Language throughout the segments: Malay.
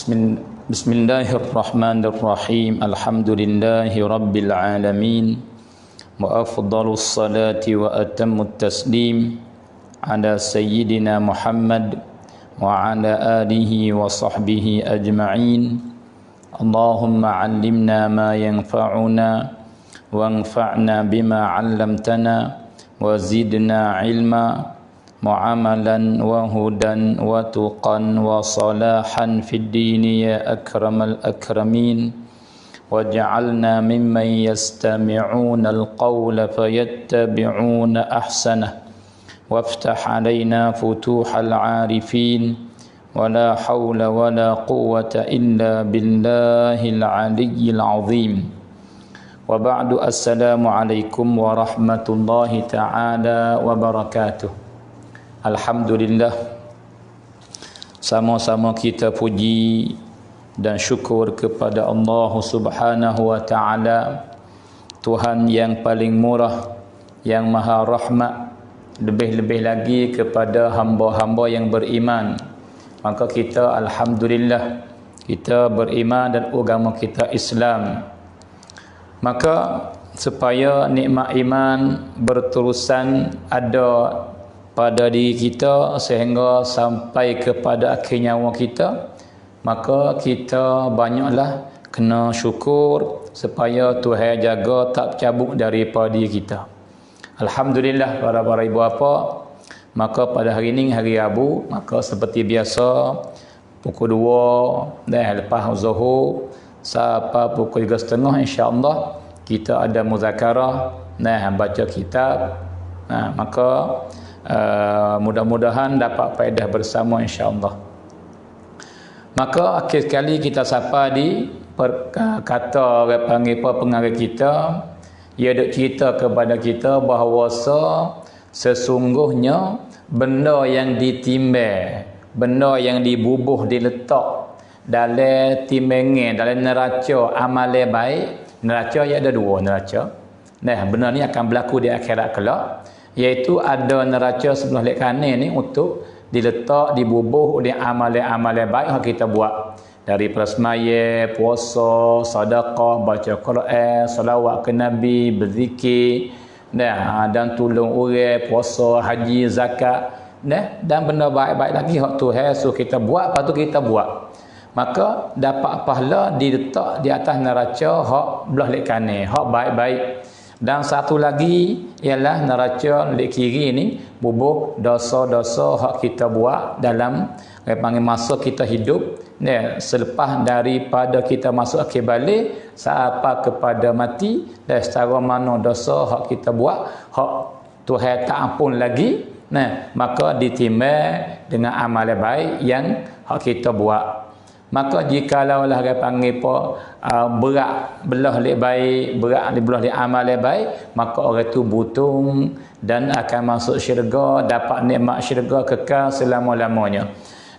Bismillahirrahmanirrahim. Alhamdulillahi rabbil alamin. Wa afdalus salati wa atammut taslim ala sayyidina Muhammad wa ala alihi wa sahbihi ajma'in. Allahumma 'allimna ma yanfa'una wanfa'na bima 'allamtana wa zidna 'ilma mu'amalan wa hudan wa tuqan wa salahan fid dini ya akramal akramin waj'alna mimman yastami'una al-qawla fayattabi'una ahsanah waftah 'alaina futuhal 'arifin wa la hawla wa la quwwata illa billahil 'aliyyil 'azim. Wa ba'du, assalamu alaikum warahmatullahi ta'ala wabarakatuh. Alhamdulillah, sama-sama kita puji dan syukur kepada Allah Subhanahu wa taala, Tuhan yang paling murah, yang maha rahmat, lebih-lebih lagi kepada hamba-hamba yang beriman. Maka kita alhamdulillah, kita beriman dan agama kita Islam. Maka supaya nikmat iman berterusan ada pada diri kita sehingga sampai kepada akhir nyawa kita, maka kita banyaklah kena syukur supaya Tuhan jaga tak cabut daripada diri kita. Alhamdulillah para ibu bapa, maka pada hari ini hari Rabu, maka seperti biasa pukul 2 dan lepas Zuhur sampai pukul 3.30 insya-Allah kita ada muzakarah, baca kitab. Maka mudah-mudahan dapat faedah bersama insya-Allah. Maka akhir sekali kita sapa di kata orang panggil pengarang kita, ia duk cerita kepada kita bahawa sesungguhnya benda yang ditimbang, benda yang dibubuh diletak dalam timbangan, dalam neraca amal baik. Neraca ia ada dua neraca. Benda ni akan berlaku di akhirat kelak, iaitu ada neraca sebelah lek kanan ni untuk diletak, dibubuh oleh amal-amal baik yang kita buat, dari semaya, puasa, sedekah, baca Quran, selawat ke Nabi, berzikir, dan tolong orang, puasa, haji, zakat, dan benda baik-baik lagi hak Tuhan suruh kita buat, lepas tu kita buat. Maka dapat pahala diletak di atas neraca hak belah lek kanan, hak baik-baik. Dan satu lagi ialah neraca lek kiri ni bubuh dosa-dosa hak kita buat dalam panggil masa kita hidup, selepas daripada kita masuk akhir balik sampai kepada mati, dan secara mana dosa hak kita buat hak Tuhan tak ampun lagi, maka ditimbang dengan amal baik yang hak kita buat. Maka jikalau lah dia panggil berat belah lek baik, berat belah lek amal baik, maka orang tu butung dan akan masuk syurga, dapat nikmat syurga kekal selama-lamanya.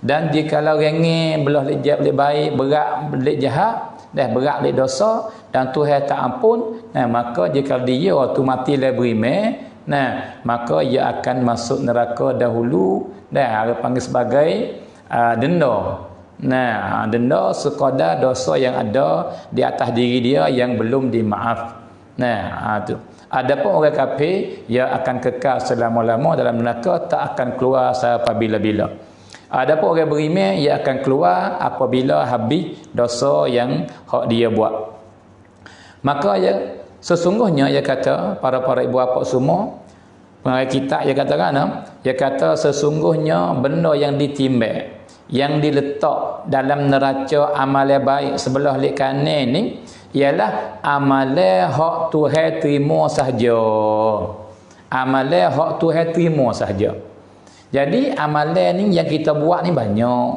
Dan jikalau ringan belah lek baik, berat lek jahat, berat lek dosa dan Tuhan tak ampun, maka jika dia waktu mati le beriman, maka ia akan masuk neraka dahulu, ada panggil sebagai denda. Denda sekadar dosa yang ada di atas diri dia yang belum dimaaf. Tu. Adapun orang kafir, ia akan kekal selama-lama dalam neraka, tak akan keluar sampai bila-bila. Adapun orang beriman, ia akan keluar apabila habis dosa yang hak dia buat. Maka sesungguhnya ia kata para ibu bapa semua, pengarang kitab ia katakan, ia kata sesungguhnya benda yang ditimbang, yang diletak dalam neraca amal baik sebelah lek kanan ni ialah amal hak Tuhan terima sahaja. Amal hak Tuhan terima sahaja. Jadi amal ni yang kita buat ni banyak.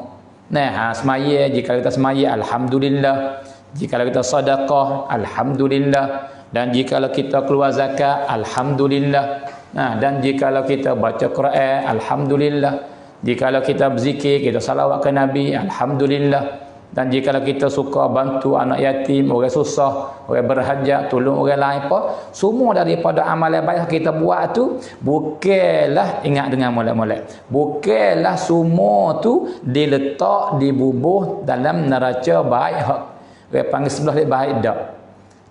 Semaya, jika kita semaya alhamdulillah, jika kita sedekah alhamdulillah, dan jika kita keluar zakat alhamdulillah, dan jika kita baca Quran alhamdulillah, jikalau kita berzikir, kita salawat ke Nabi, alhamdulillah. Dan jika kita suka bantu anak yatim, orang susah, orang berhajat, tolong orang lain apa, semua daripada amalan baik kita buat tu, bukanlah, ingat dengan molek-molek, bukanlah semua tu diletak, dibubuh dalam neraca baik hak orang panggil sebelah dia baik dak.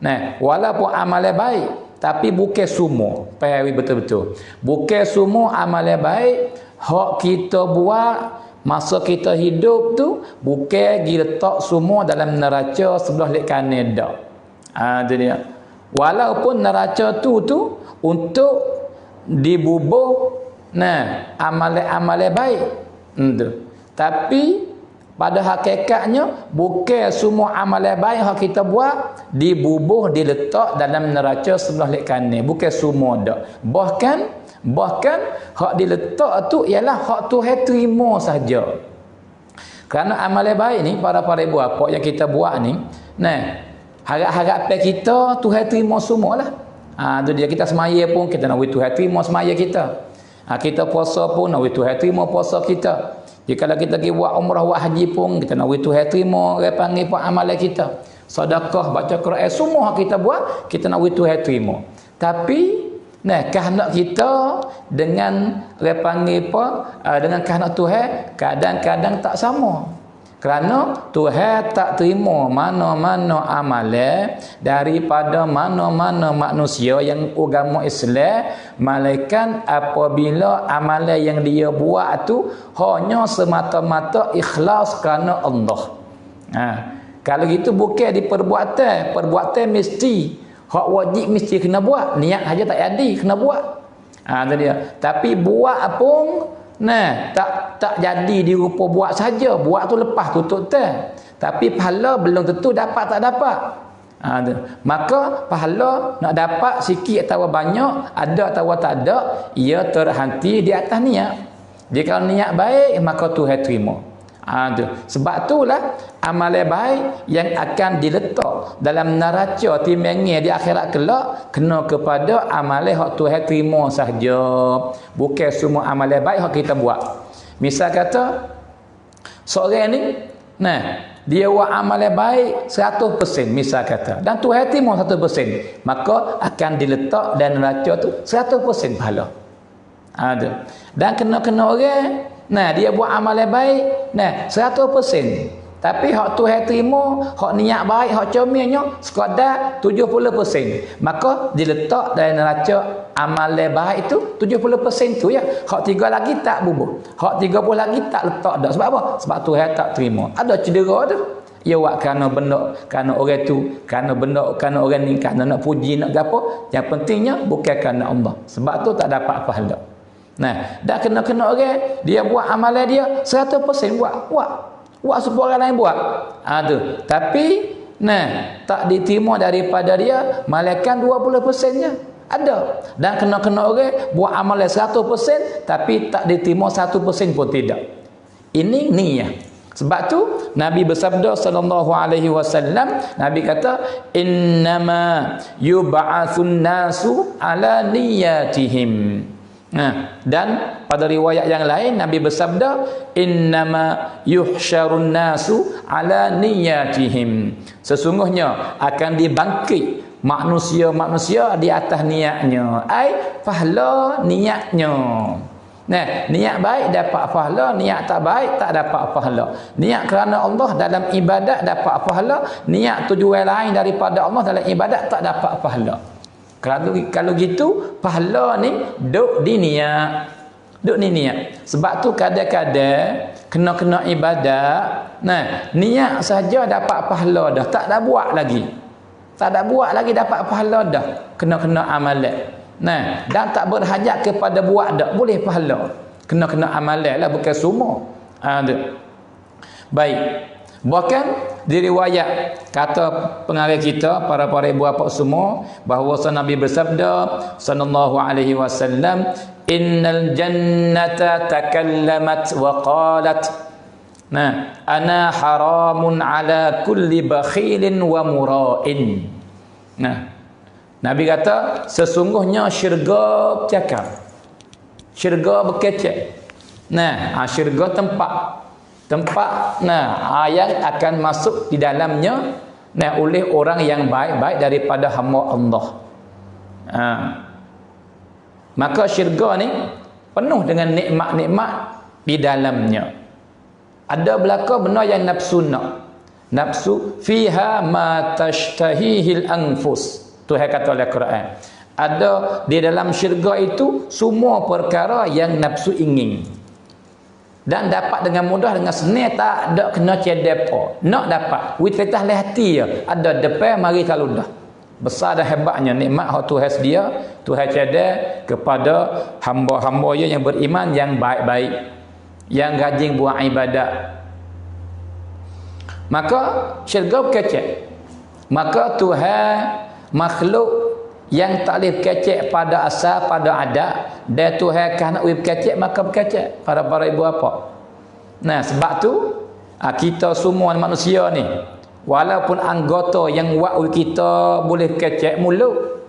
Nah, walaupun amalan baik, tapi bukan semua. Pahami betul-betul. Bukan semua amalan baik hak kita buat masa kita hidup tu bukan diletak semua dalam neraca sebelah lek kanan dak. Itu dia. Walaupun neraca tu untuk dibubuh amalan-amalan baik. Tapi pada hakikatnya bukan semua amalan baik yang kita buat dibubuh diletak dalam neraca sebelah lek kanan. Bukan semua dak. Bahkan hak diletak tu ialah hak Tuhan terima saja. Kerana amalan baik ni para ibu bapa yang kita buat ni, harap-harapan kita Tuhan terima semualah. Tu dia, kita semaya pun kita nak Tuhan terima semaya kita. Kita puasa pun nak Tuhan terima puasa kita. Jika kita pergi buat umrah buat haji pun kita nak Tuhan terima orang panggil pun amalan kita. Sedekah, baca Quran, semua kita buat kita nak Tuhan terima. Tapi kehendak kita dengan orang panggil apa, dengan kehendak Tuhan kadang-kadang tak sama. Kerana Tuhan tak terima mana-mana amalan daripada mana-mana manusia yang agama Islam, melainkan apabila amalan yang dia buat tu hanya semata-mata ikhlas kerana Allah. Kalau gitu bukan di perbuatan mesti hak wajib mesti kena buat, niat saja tak jadi kena buat. Tu dia. Tapi buat pun tak jadi di rupa buat saja, buat tu lepas tutup teh. Tapi pahala belum tentu dapat tak dapat. Maka pahala nak dapat sikit atau banyak, ada atau tak ada, ia terhenti di atas niat. Jika niat baik maka Tuhan terima. Sebab itulah amalan baik yang akan diletak dalam neraca timbangan di akhirat kelak kena kepada amalan hak Tuhan terima sahaja. Bukan semua amalan baik hak kita buat. Misal kata seorang ni dia buat amalan baik 100% misal kata, dan Tuhan terima 100%, maka akan diletak dalam neraca tu 100% pahala. Dan kena orang dia buat amalan baik 100%. Tapi hak Tuhan terima, hak niat baik, hak comelnya sekadar 70%. Maka diletak dalam neraca amalan baik itu 70% tu ya. Hak 3 lagi tak bubuh. Hak 30 lagi tak letak dak. Sebab apa? Sebab Tuhan tak terima. Ada cedera tu. Ia buat kerana benda, kerana orang tu, kerana benda, kerana orang ni, kerana nak puji, nak gapo. Yang pentingnya bukan kerana Allah. Sebab tu tak dapat pahala. Dah kena orang dia buat amalan dia 100% buat supaya orang lain buat. Tapi tak diterima daripada dia, malaikat 20%-nya ada. Dan kena orang buat amalan 100% tapi tak diterima 1% pun tidak. Ini niat. Sebab tu Nabi bersabda sallallahu alaihi wasallam, Nabi kata innama yub'atsun nasu ala niyatihim. Dan pada riwayat yang lain Nabi bersabda innama yuhsyarun nasu ala niyatihim. Sesungguhnya akan dibangkit manusia-manusia di atas niatnya. Ai pahala niatnya. Niat baik dapat pahala, niat tak baik tak dapat pahala. Niat kerana Allah dalam ibadat dapat pahala, niat tujuan lain daripada Allah dalam ibadat tak dapat pahala. Kalau gitu pahala ni duk di niat. Sebab tu kadang-kadang kena ibadat, niat saja dapat pahala dah, tak ada buat lagi. Tak ada buat lagi dapat pahala dah. Kena amalan. Dan tak berhajat kepada buat dak, boleh pahala. Kena amalan lah, bukan semua. Baik. Bahkan diriwayat kata pengarang kita para ibu bapa semua bahawa Nabi bersabda sallallahu alaihi wasallam innal jannata takallamat wa qalat ana haramun ala kulli bakhilin wa mura'in. Nabi kata sesungguhnya syurga bercakap, syurga berkecek. Syurga tempat Tempat yang akan masuk di dalamnya oleh orang yang baik-baik daripada hamba Allah. Maka syurga ni penuh dengan nikmat-nikmat di dalamnya. Ada belaka benda yang nafsu nak. Nafsu fiha ma tashtahihil anfus. Tuhan kata oleh Quran. Ada di dalam syurga itu semua perkara yang nafsu ingin. Dan dapat dengan mudah, dengan senang, tak ada kena cedepa. Nak dapat, witetah leh hati ya. Ada depan mari kalau dah. Besar dan hebatnya nikmat hak Tuhan sedia, Tuhan cedek kepada hamba-hamba yang beriman yang baik-baik, yang rajin buat ibadat. Maka syurga berkecek. Maka Tuhan makhluk yang tak boleh berkecek pada asal, pada adat, dan Tuhan kan nak berkecek, maka berkecek. Para ibu bapa. Nah, sebab tu kita semua manusia ni, walaupun anggota yang buat kita boleh berkecek mulut,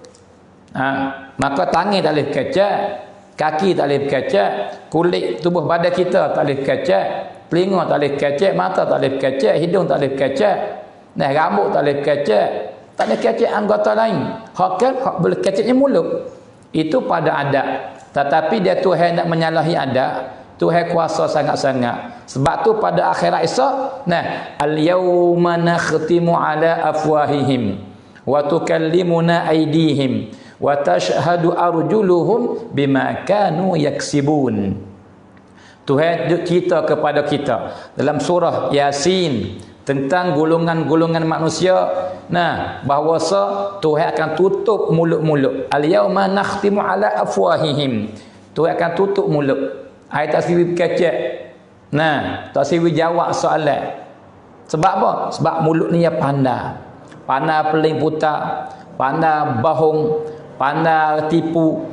maka tangan tak boleh berkecek, kaki tak boleh berkecek, kulit tubuh badan kita tak boleh berkecek, telinga tak boleh berkecek, mata tak boleh berkecek, hidung tak boleh berkecek, rambut tak boleh berkecek, tak boleh kecek anggota lain. Hak boleh keceknya mulut. Itu pada adat. Tetapi dia Tuhan nak menyalahi adat, Tuhan kuasa sangat-sangat. Sebab tu pada akhirat esok, al-yawma nakhtimu ala afwahihim wa tukallimuna aydihim wa tashhadu arjuluhum bima kanu yaksibun. Tuhan cerita kepada kita dalam surah Yasin tentang golongan-golongan manusia, bahawasa Tuhan akan tutup mulut-mulut. Al-yawma nakhtimu ala afwahihim. Tuhan akan tutup mulut. Ayat tak siwi berkecek. Tak siwi jawab soalan. Sebab apa? Sebab mulut ni ya pandai. Pandai peling putar, pandai bohong, pandai tipu.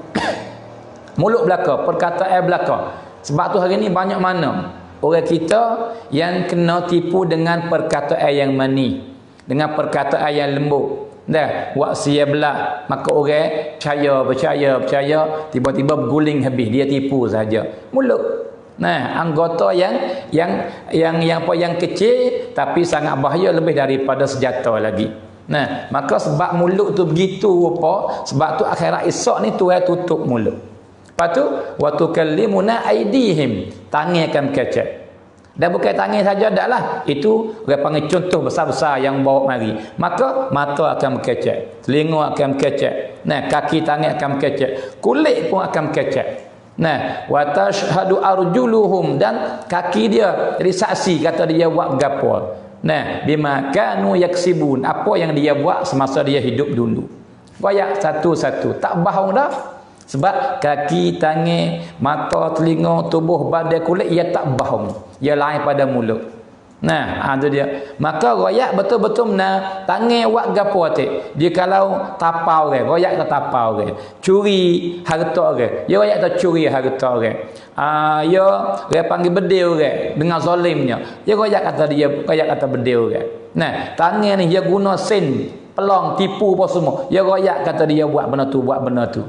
Mulut belaka, perkataan belaka. Sebab tu hari ni banyak mana orang kita yang kena tipu dengan perkataan yang manis, dengan perkataan yang lembut. Buat sia belah, maka orang percaya, tiba-tiba berguling habis, dia tipu saja. Mulut. Anggota yang kecil tapi sangat bahaya, lebih daripada senjata lagi. Maka sebab mulut tu begitu rupa, sebab tu akhirat esok ni Tuhan tutup mulut. Lepas tu wa tukallimuna aydihim, tangan akan berkecek. Dan bukan tangan saja daklah, itu orang panggil contoh besar-besar yang bawa mari. Maka mata akan berkecek, telinga akan berkecek, kaki tangan akan berkecek, kulit pun akan berkecek. Wa tashhadu arjuluhum, dan kaki dia jadi saksi, kata dia buat gapo. Bima kanu yaksibun, apa yang dia buat semasa dia hidup dulu. Goyak satu-satu, tak bohong dah. Sebab kaki, tangan, mata, telinga, tubuh, badan, kulit, ia tak bohong. Ia lain pada mulut. Itu dia. Maka royak betul-betul tangan buat gapo atik. Dia kalau tapau ke, royak tak tapau ke. Curi harta ke. Dia royak tak curi harta ke. Dia panggil bedil ke dengan zalimnya. Dia royak kata bedil ke. Tangan ni dia guna sen, pelong, tipu apa semua. Dia royak kata dia buat benda tu,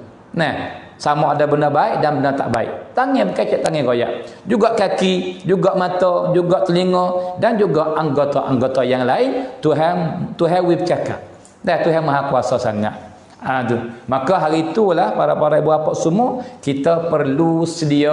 sama ada benda baik dan benda tak baik. Tangan berkecek, tangan royak. Juga kaki, juga mata, juga telinga, dan juga anggota-anggota yang lain. Tuhan bercakap. Dan Tuhan Maha Kuasa sangat. Maka hari itulah para ibu bapa semua, kita perlu sedia,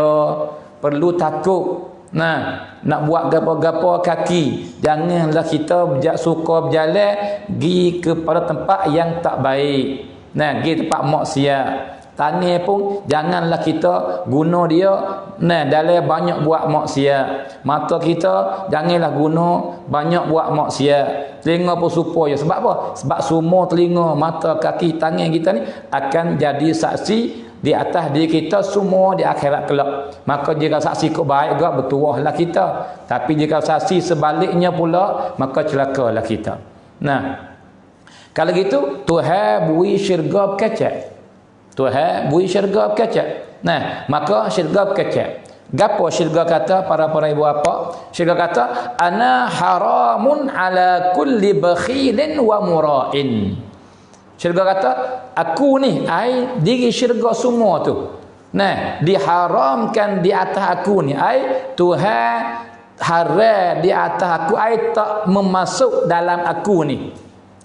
perlu takut. Nak buat gapo-gapo kaki, janganlah kita suka berjalan pergi kepada tempat yang tak baik. Pergi tempat maksiat. Tangan pun janganlah kita guna dia dalam banyak buat maksiat. Mata kita janganlah guna banyak buat maksiat. Telinga pun supaya. Sebab apa? Sebab semua telinga, mata, kaki, tangan kita ni akan jadi saksi di atas diri kita semua di akhirat kelak. Maka jika saksi kau baik gak, bertuahlah kita. Tapi jika saksi sebaliknya pula, maka celakalah kita. Kalau gitu Tuhan bui syurga berkecek. Tuhan bui syurga berkecek. Maka syurga berkecek. Gapo syurga kata para ibu bapa? Syurga kata ana haramun ala kulli bakhilin wa mura'in. Syurga kata aku ni, diri syurga semua tu, diharamkan di atas aku ni. Tuhan haram di atas aku, ai tak memasuk dalam aku ni.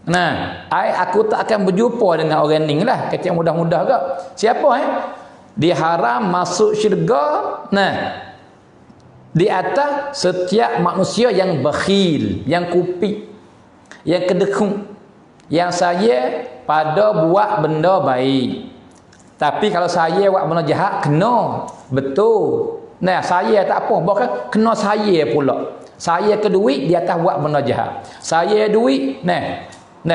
Nah, aku tak akan berjumpa dengan orang ni lah. Kata mudah-mudah ke? Siapa diharam masuk syurga? Nah, di atas setiap manusia yang bakhil, yang kupik, yang kedekung, yang saya pada buat benda baik. Tapi kalau saya buat benda jahat, kena. Betul. Nah, saya tak apa, bahkan kena saya pula. Saya ke duit di atas buat benda jahat. Saya duit, nah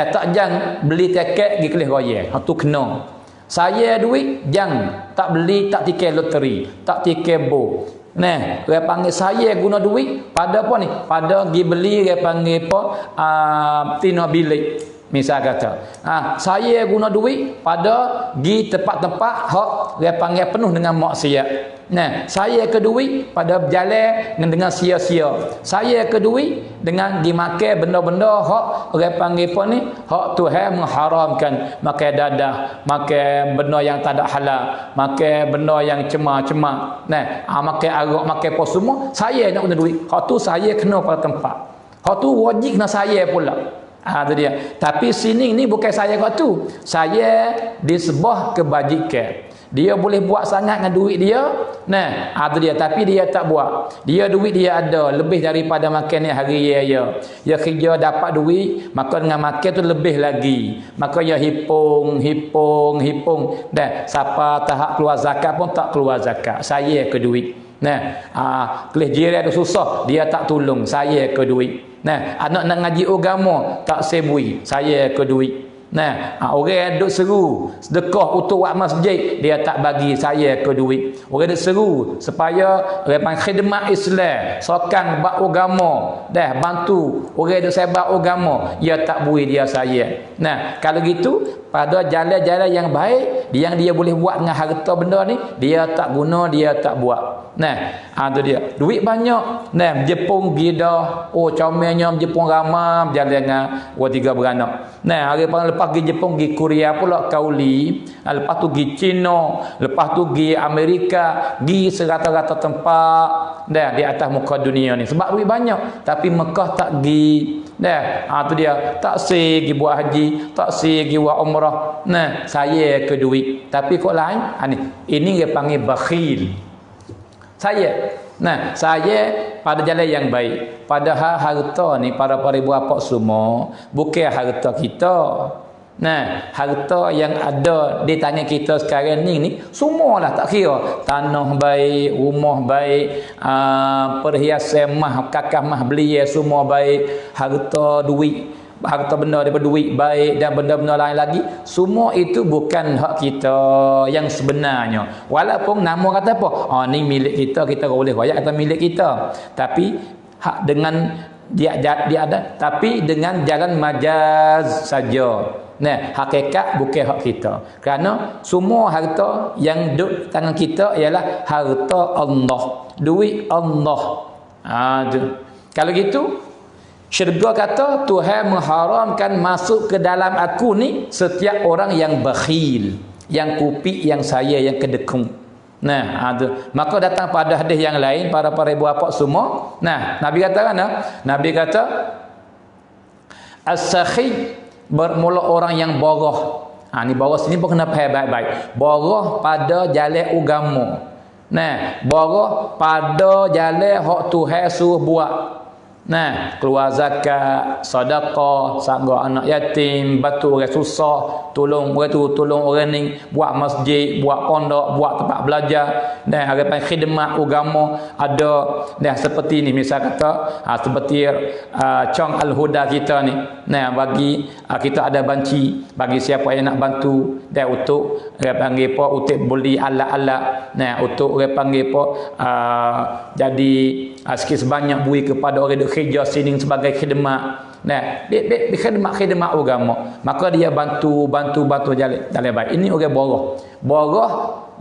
tak jangan beli tiket pergi kelih raya. Tu kena. Saya duit jangan tak beli, tak tiket loteri, tak tiket bo. Nah, dia panggil saya guna duit pada apa ni? Pada pergi beli dia panggil apa? Tina bilik. Misal kata, saya guna duit pada pergi tempat-tempat hak dia panggil penuh dengan maksiat. Nah, saya ke duit pada berjalan dengan sia-sia. Saya ke duit dengan dimakan benda-benda hak dia panggil apa ni? Hak Tuhan mengharamkan, makan dadah, makan benda yang tak ada halal, makan benda yang cemar-cemar. Nah, makan arak, makan apa semua, saya nak guna duit. Hak tu saya kena pada tempat. Hak tu wajib kena saya pula. Tu dia. Tapi sini ni bukan saya kat tu. Saya disebah kebajikan. Dia boleh buat sangat dengan duit dia. Nah, tu dia. Tapi dia tak buat. Dia duit dia ada lebih daripada makan ni hari ya. Dia kerja dapat duit, maka dengan makan tu lebih lagi. Maka dia hipung. Dan siapa tahap keluar zakat pun tak keluar zakat. Saya ke duit. Nah, kelih jiran tu susah, dia tak tolong, saya ke duit. Nah, anak nak ngaji agama tak sebui, saya ke duit. Nah, orang duk seru sedekah untuk buat masjid, dia tak bagi, saya ke duit. Orang duk seru supaya orang khidmat Islam, sokang bab agama, dah bantu orang duk sebar agama, dia tak bui, dia saya. Nah, kalau gitu pada jalan-jalan yang baik yang dia boleh buat dengan harta benda ni, dia tak guna, dia tak buat. Nah, tu dia. Duit banyak. Nah, Jepun gida, comelnya Jepun ramai berjalan dengan 2-3 beranak. Nah, hari lepas pergi Jepun, pergi Korea pula kauli, lepas tu pergi China, lepas tu pergi Amerika, pergi serata-rata tempat dah di atas muka dunia ni. Sebab duit banyak, tapi Mekah tak pergi. Dah, tu dia. Tak pergi buat haji, tak pergi buat umrah. Nah, saya ke duit. Tapi kok lain? Ini dia panggil bakhil. Saya pada jalan yang baik. Padahal harta ni para ibu bapa semua bukan harta kita. Nah, harta yang ada di tangan kita sekarang ni semualah tak kira. Tanah baik, rumah baik, perhiasan mah, kakak mah beli semua baik, harta duit, harta benda daripada duit baik dan benda-benda lain lagi, semua itu bukan hak kita yang sebenarnya. Walaupun nama kata apa? Ni milik kita, kita boleh royak kata milik kita. Tapi hak dengan dia ada, tapi dengan jalan majaz saja. Nah, hakikat bukan hak kita. Kerana semua harta yang duduk tangan kita ialah harta Allah, duit Allah. Kalau gitu, syurga kata Tuhan mengharamkan masuk ke dalam aku ni setiap orang yang bakhil, yang kupik, yang saya, yang kedekung. Nah, maka datang pada hadis yang lain para ibu bapa semua. Nah, Nabi kata kan? Nabi kata as-sakhi bermula orang yang borah. Ni borah sini pun kena faham baik-baik. Borah pada jalan agama. Nah, borah pada jalan hak Tuhan suruh buat. Nah, keluar zakat, sedekah, sangga anak yatim, bantu orang susah, tolong orang tu, tolong orang ni, buat masjid, buat pondok, buat tempat belajar, dan harapan khidmat agama ada. Dah seperti ni misal kata seperti Chong Al-Huda kita ni. Nah, bagi kita ada banci bagi siapa yang nak bantu, dan untuk orang panggil apa, untuk beli alat-alat, nah untuk orang panggil apa, jadi sikit sebanyak bui kepada orang kerja sini sebagai khidmat. Nah, dia khidmat agama, maka dia bantu jalan baik. Ini orang borah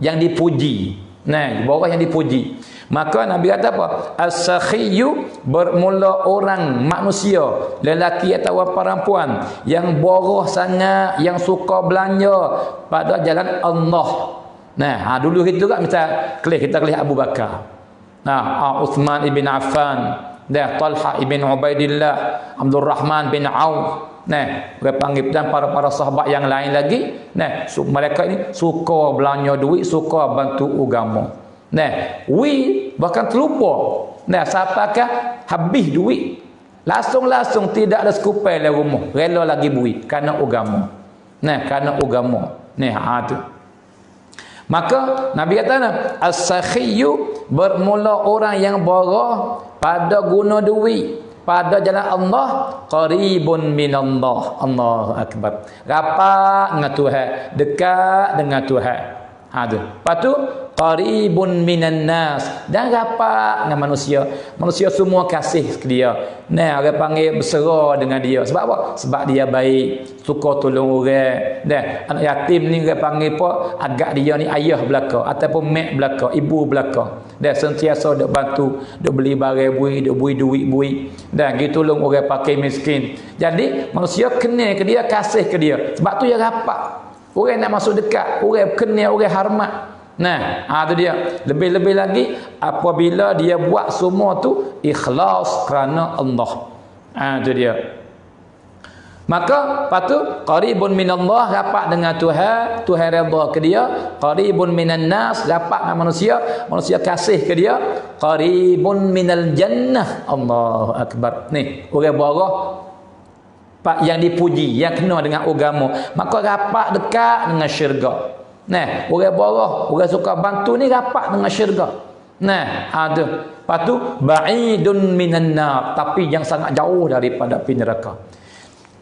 yang dipuji. Nah, borah yang dipuji. Maka Nabi kata apa? As-sakhiyu bermula orang manusia, lelaki atau perempuan yang borah sangat, yang suka belanja pada jalan Allah. Nah, dulu itu kan misal kita kelih Abu Bakar. Uthman ibn Affan, dah Talha ibn Ubaidillah, Abdul Rahman bin Auf, nah, orang panggil, dan para sahabat yang lain lagi, nah, mereka ini suka belanja duit, suka bantu agama. Nah, bahkan terlupa. Nah, siapakah habis duit, langsung tidak ada sekupai dalam rumah, rela lagi duit kerana agama. Nah, kerana agama. Nah, tu. Maka Nabi kata, as-sakhiyyu, bermula orang yang borah pada guna duit pada jalan Allah, qaribun minallah. Allahu akbar. Rapat dengan Tuhan, dekat dengan Tuhan. Tu. Lepas tu qaribun minan nas, dan rapat dengan manusia. Manusia semua kasih ke dia. Nah, orang panggil bersera dengan dia. Sebab apa? Sebab dia baik, suka tolong orang. Dah, anak yatim ni orang panggil apa? Agak dia ni ayah belaka ataupun mak belaka, ibu belaka. Dah, sentiasa duk bantu, duk beli barang bui, duk bui duit bui. Dah, gitu tolong orang pakai miskin. Jadi manusia kenal ke dia, kasih ke dia. Sebab tu dia rapat. Orang nak masuk dekat, orang kenal, orang hormat. Nah, tu dia. Lebih-lebih lagi apabila dia buat semua tu ikhlas kerana Allah. Tu dia. Maka patu qaribun minallah, rapat dengan Tuhan, Tuhan redha ke dia. Qaribun minan nas, rapat dengan manusia, manusia kasih ke dia. Qaribun minal jannah. Allahu akbar. Ni, orang borah yang dipuji, yang kena dengan agama, maka rapat dekat dengan syurga. Nah, orang borah, orang suka bantu ni rapat dengan syurga. Nah, ada. Lepas tu ba'idun minan nar, tapi yang sangat jauh daripada api neraka.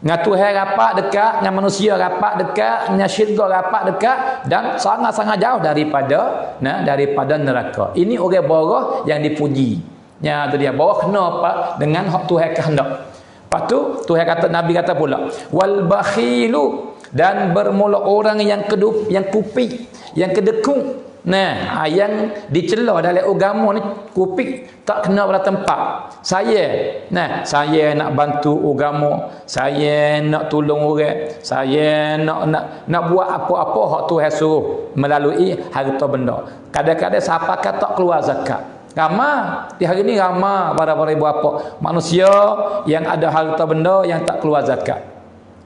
Dengan Tuhan rapat dekat, dengan manusia rapat dekat, dengan syurga rapat dekat, dan sangat-sangat jauh daripada neraka. Ini orang borah yang dipuji. Ya, tu dia. Borah kena apa? Dengan hak Tuhan kehendak. Lepas tu Tuhan kata, Nabi kata pula, wal bakhilu, dan bermula orang yang kupik, yang kedekung. Nah, yang dicela dalam agama ni, kupik, tak kena pada tempat. Saya nak bantu agama, saya nak tolong orang, saya nak buat apa-apa hak Tuhan suruh melalui harta benda. Kadang-kadang siapa kata keluar zakat. Ramai di hari ni, ramai para ibu bapa manusia yang ada harta benda yang tak keluar zakat.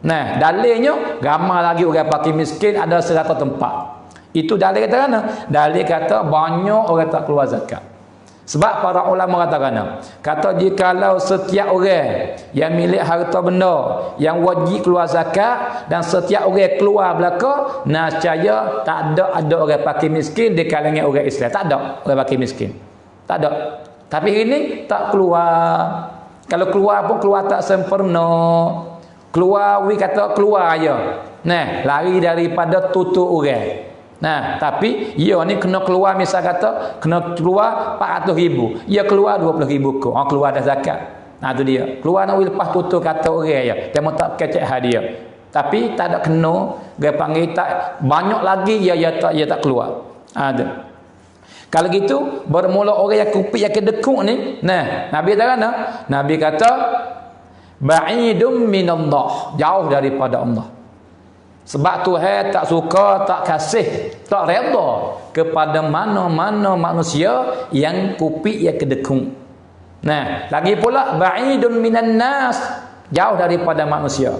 Nah, dalilnya ramai lagi orang pakai miskin ada 100 tempat. Itu dalil kata mana? Dalil kata banyak orang tak keluar zakat. Sebab para ulama kata jikalau setiap orang yang milik harta benda yang wajib keluar zakat, dan setiap orang keluar belaka, nescaya tak ada orang pakai miskin di kalangan orang Islam. Tak ada orang pakai miskin. Tak ada. Tapi ini tak keluar. Kalau keluar pun keluar tak sempurna. Keluar, kata keluar aja. Nah, lari daripada tutup orang. Nah, tapi ia ni kena keluar, misal kata kena keluar 400,000. Ia keluar 20,000 ke. Keluar dah zakat. Nah, tu dia. Keluar nak lepas tutup kata orang ya. Dia tak kecek hadiah. Tapi tak ada kena, dia panggil tak banyak lagi ia tak keluar. Ada. Kalau gitu bermula orang yang kupik, yang kedekuk ni, nah, Nabi kata mana? Nabi kata ba'idum minallah, jauh daripada Allah. Sebab Tuhan tak suka, tak kasih, tak redha kepada mana-mana manusia yang kupik, yang kedekuk. Nah, lagi pula ba'idun minan nas, jauh daripada manusia.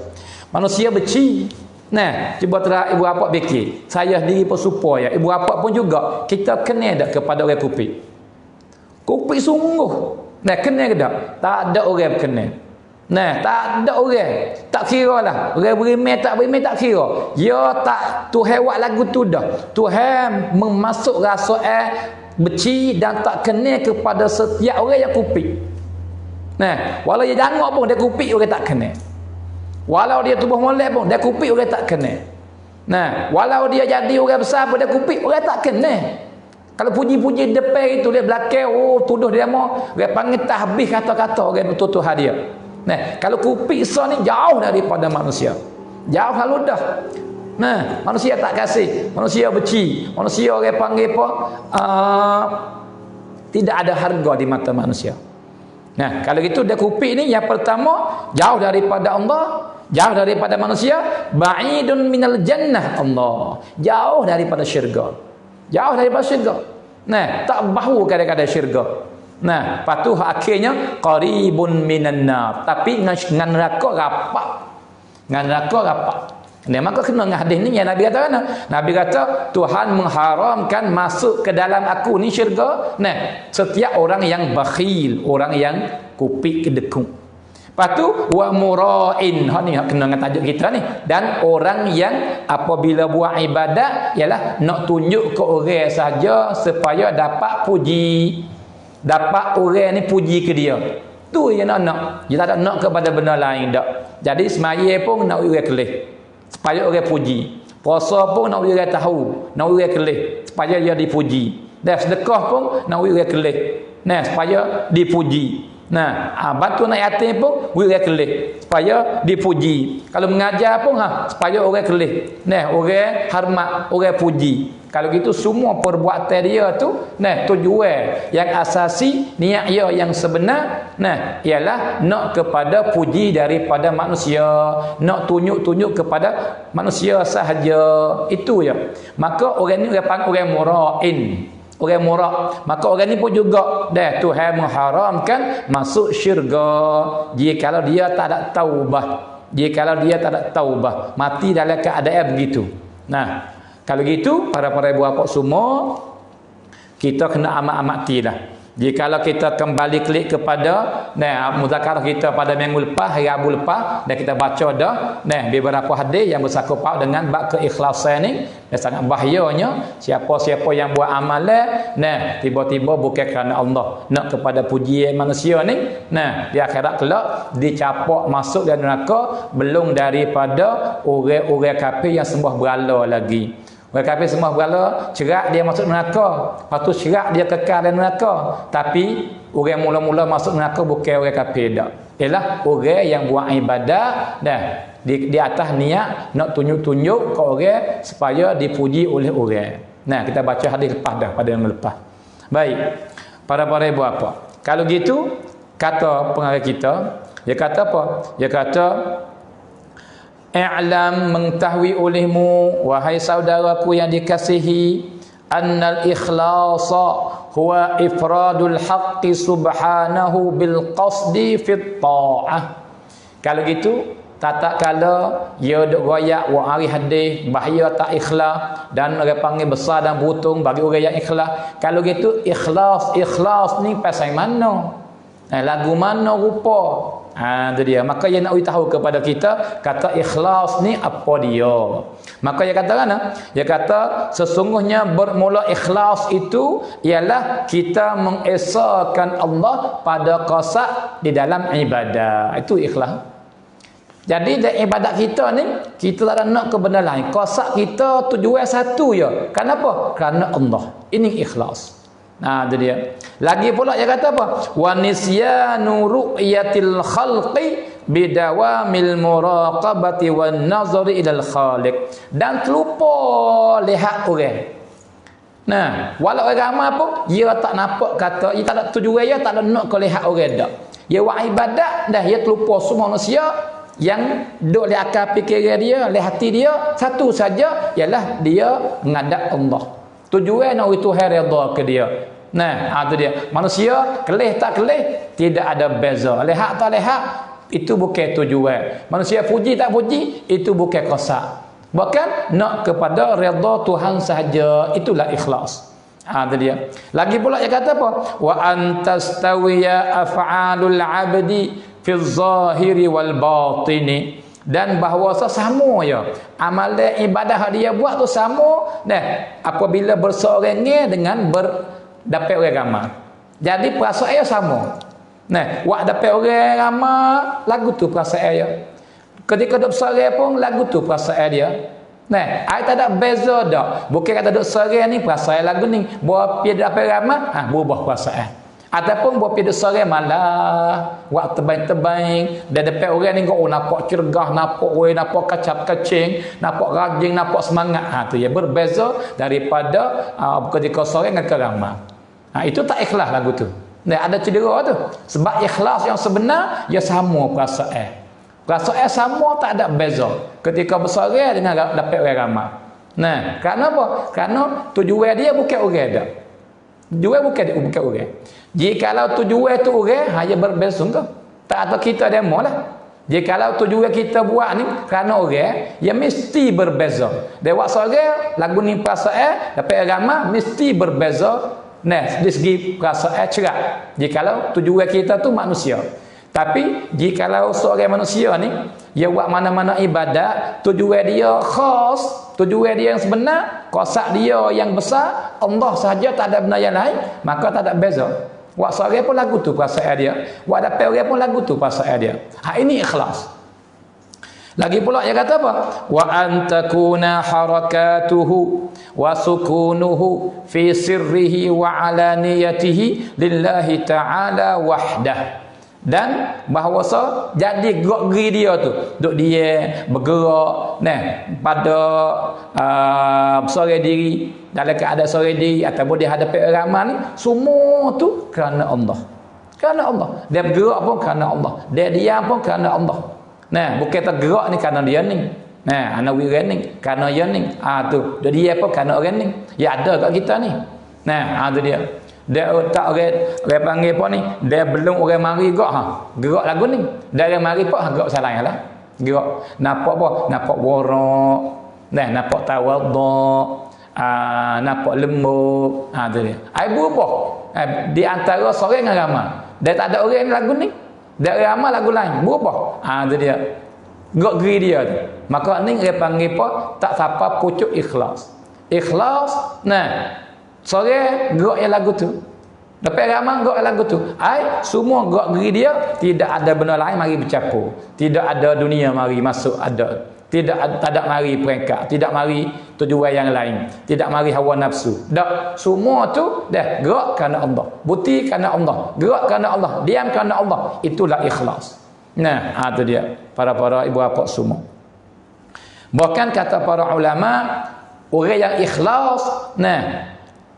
Manusia benci. Nah, cuba terang ibu bapa fikir. Saya sendiri pun supaya ibu bapa pun juga kita kenal tak kepada orang kupik. Kupik sungguh. Nah, kenal ke tak? Tak ada orang kenal. Nah, tak ada orang. Tak kira lah. Orang berimeh tak kira. Ya tak, Tuhan buat lagu tu dah. Tuhan memasuk rasa benci dan tak kenal kepada setiap orang yang kupik. Nah, walau dia jangok pun dia kupik, orang tak kenal. Walau dia tubuh molek pun dia kupik, orang tak kenal. Nah, walau dia jadi orang besar pun dia kupik, orang tak kenal. Kalau puji-puji depan itu, dia belakang, tuduh dia mau, dia panggil tak habis kata-kata orang tutup hadiah. Nah, kalau kupik so ni jauh daripada manusia. Jauh lalu dah. Nah, manusia tak kasih, manusia benci, manusia orang panggil apa? Tidak ada harga di mata manusia. Nah, kalau gitu dia kupik ni yang pertama jauh daripada Allah, jauh daripada manusia, ba'idun minal jannah Allah, jauh daripada syurga. Jauh daripada syurga. Nah, tak bau kadang-kadang syurga. Nah, patuh akhirnya qaribun minan nar. Tapi ngan neraka rapat. Ngan neraka rapat. Nah, maka kena dengan hadis ni yang Nabi kata kan? Nabi kata Tuhan mengharamkan masuk ke dalam aku ni syurga. Nah, setiap orang yang bakhil, orang yang kupik kedekung. Lepas tu wa mura'in. Ha ni kena dengan tajuk kita ni. Dan orang yang apabila buat ibadat ialah nak tunjuk ke orang saja supaya dapat puji. Dapat orang ni puji ke dia. Tu yang nak. Dia tak nak kepada benda lain dak. Jadi semaya pun nak orang kelih supaya orang puji. Puasa pun nak orang tahu, nak orang kelih supaya dia dipuji. Dan sedekah pun nak orang kelih. Nah, supaya dipuji. Nah, bantu nak yatim pun orang kelih supaya dipuji. Kalau mengajar pun supaya orang kelih. Nah, orang hormat, orang puji. Kalau gitu semua perbuatan dia tu tujuan yang asasi, niat dia yang sebenar ialah nak kepada puji daripada manusia, nak tunjuk-tunjuk kepada manusia sahaja. Itu ya. Maka orang ni orang panggil orang mura'in. Orang murah. Maka orang ni pun juga Tuhan mengharamkan masuk syurga jikalau dia tak ada taubah. Jikalau dia tak ada taubah, mati dalam keadaan begitu. Nah, kalau gitu para ibu bapa semua kita kena amat-amatilah. Jikalau kita kembali klik kepada muzakarah kita pada minggu lepas, hari Rabu lepas, dan kita baca dah beberapa hadis yang bersangkut dengan bab keikhlasan ni, dan sangat bahayanya siapa-siapa yang buat amalan tiba-tiba bukan kerana Allah, nak kepada pujian manusia ni, di akhirat kelak dicapak masuk dalam neraka, belum daripada orang-orang kafir yang sembah berhala lagi. Orang kafir semua berhala, cerak dia masuk neraka. Lepas tu cerak dia kekal dalam neraka. Tapi orang mula-mula masuk neraka bukan orang kafir dak. Ialah orang yang buat ibadat di atas niat nak tunjuk-tunjuk ke orang supaya dipuji oleh orang. Nah, kita baca hadis lepas dah pada yang lepas. Baik. Para ibu apa? Kalau gitu kata pengarang kita, dia kata apa? Dia kata i'lam, mengetahui olehmu wahai saudaraku yang dikasihi, annal ikhlasa huwa ifradul haqqi subhanahu bil qasdi fit ta'ah. Kalau gitu tak kala dia duk royak wa hari hadis bahaya tak ikhlas, dan orang panggil besar dan beruntung bagi orang yang ikhlas. Kalau gitu ikhlas ni pasal mana? Lagu mana rupa? Itu dia. Maka dia nak tahu kepada kita kata ikhlas ni apa dia. Maka dia katakan, dia kata sesungguhnya bermula ikhlas itu ialah kita mengesahkan Allah pada qasad di dalam ibadah. Itu ikhlas. Jadi dalam ibadat kita ni kita tak ada nak ke benda lain. Qasad kita tujuan satu je. Kenapa? Kerana Allah. Ini ikhlas. Nah, itu dia. Lagi pula dia kata apa? Wa nisyanu ru'yatil khalqi bidawamil muraqabati wan nazari ilal khaliq. Dan terlupa lihat orang. Nah, walau orang ramai pun dia tak nampak kata, dia tak ada tujuan, dia tak ada nak ke lihat orang dak. Dia buat ibadat dah, dia terlupa semua manusia yang duk lihat akal fikiran dia, lihat hati dia satu saja ialah dia menghadap Allah. Tujuan nak itu redha ke dia. Nah, itu dia. Manusia kelih tak kelih tidak ada beza. Lihat tak lihat itu bukan tujuan. Manusia puji tak puji itu bukan qasad. Bahkan nak kepada redha Tuhan sahaja, itulah ikhlas. Itu dia. Lagi pula dia kata apa? Wa antastawiya af'alul 'abdi fi zahiri wal batini. Dan bahawa sama ya amalan ibadah dia buat tu sama apabila berseorang dengan dapat orang ramai. Jadi perasaan dia sama. Wak dapat orang ramai lagu tu perasaan dia. Ketika duk berseorang pun lagu tu perasaan dia. Ai tak ada beza dak. Bukan kata duk seorang ni perasaan lagu ni, bawa pi dapat ramai berubah perasaan. Ataupun buat pada sore malah waktu tebang-tebang dan depan orang ni kau nampak cergah, nampak kacap-kacing, nampak rajin, nampak semangat. Tu ya berbeza daripada ketika sore dengan keramah. Itu tak ikhlas lagu tu. Ada cedera tu. Sebab ikhlas yang sebenar ia sama perasaan. Perasaan sama, tak ada beza ketika bersore dengan dapat orang ramai. Kerana apa? Kerana tujuan dia bukan orang dak. Jual bukan orang. Jikalau tujuan tu orang, hanya berbeza ke? Tak atau kita demo lah. Jikalau tujuan kita buat ni kerana orang, ya mesti berbeza. Dewa seorang lagu ni perasaan, dapat agama mesti berbeza. Nah, dari segi perasaan cerak. Jikalau tujuan kita tu manusia. Tapi jikalau seorang manusia ni dia buat mana-mana ibadat, tujuan dia khas, tujuan dia yang sebenar, kosak dia yang besar, Allah sahaja, tak ada benda yang lain, maka tak ada beza. Buat seorang pun lagu tu perasaan dia, buat dapat orang pun lagu tu perasaan dia. Ini ikhlas. Lagi pula dia kata apa? Wa antakuna harakatuhu wa sukunuhu fi sirrihi wa alaniyatihi lillahi ta'ala wahdah. Dan bahawasa jadi gerak-geri dia tu, duk dia bergerak pada seorang diri, dalam keadaan seorang diri ataupun dia hadapi ramai ni, semua tu kerana Allah. Kerana Allah. Dia bergerak pun kerana Allah. Dia diam pun kerana Allah. Bukan tergerak ni kerana dia ni. Anak wiran ni kerana dia ni. Tu. Dia pun kerana orang ni. Ya ada kat kita ni. Tu dia. Dia tak orang panggil apa ni, dia belum orang mari gerak lagu ni. Dia orang mari gerak salah lah. Gerak nampak apa? Nampak warak, nampak tawaduk, nampak lembut. Tu dia. Ai berubah. Di antara seorang dengan ramai. Dia tak ada orang lagu ni. Dia ramai lagu lain, berubah. Tu dia. Gerak-geri dia tu. Maka ni dia panggil apa? Tak siapa pucuk ikhlas. Ikhlas, sore gerak yang lagu tu. Lepas ramai gerak yang lagu tu. Semua gerak geri dia, tidak ada benda lain mari bercampur. Tidak ada dunia mari masuk ada. Tak ada mari peringkat, tidak mari tujuan yang lain, tidak mari hawa nafsu. Dak, semua tu dah gerak kerana Allah. Bukti kerana Allah, gerak kerana Allah, diam kerana Allah. Itulah ikhlas. Tu dia. Para ibu bapa semua. Bahkan kata para ulama, orang yang ikhlas,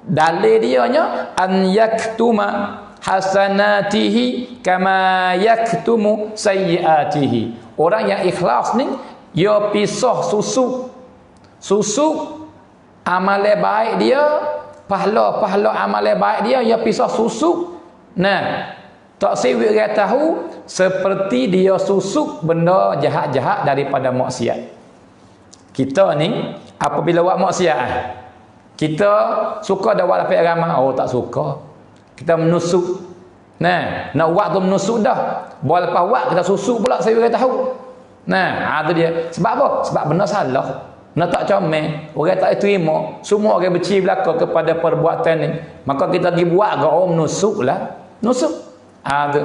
dalil dianya an yaktuma hasanatihi kama yaktumu sayyiatihi. Orang yang ikhlas ni dia pisah susu amalan baik dia, pahala amalan baik dia pisah susu. Tak siwit dia tahu seperti dia susuk benda jahat-jahat daripada maksiat. Kita ni apabila buat maksiat, kita suka dah buat lapik ramah. Tak suka. Kita menusuk. Nak buat tu menusuk dah. Buat lepas buat kita susuk pula saya beritahu tahu. Tu dia. Sebab apa? Sebab benda salah. Benda tak comel. Orang tak terima. Semua orang benci belaka kepada perbuatan ni. Maka kita pergi buat ke menusuk lah. Nusuk. Tu.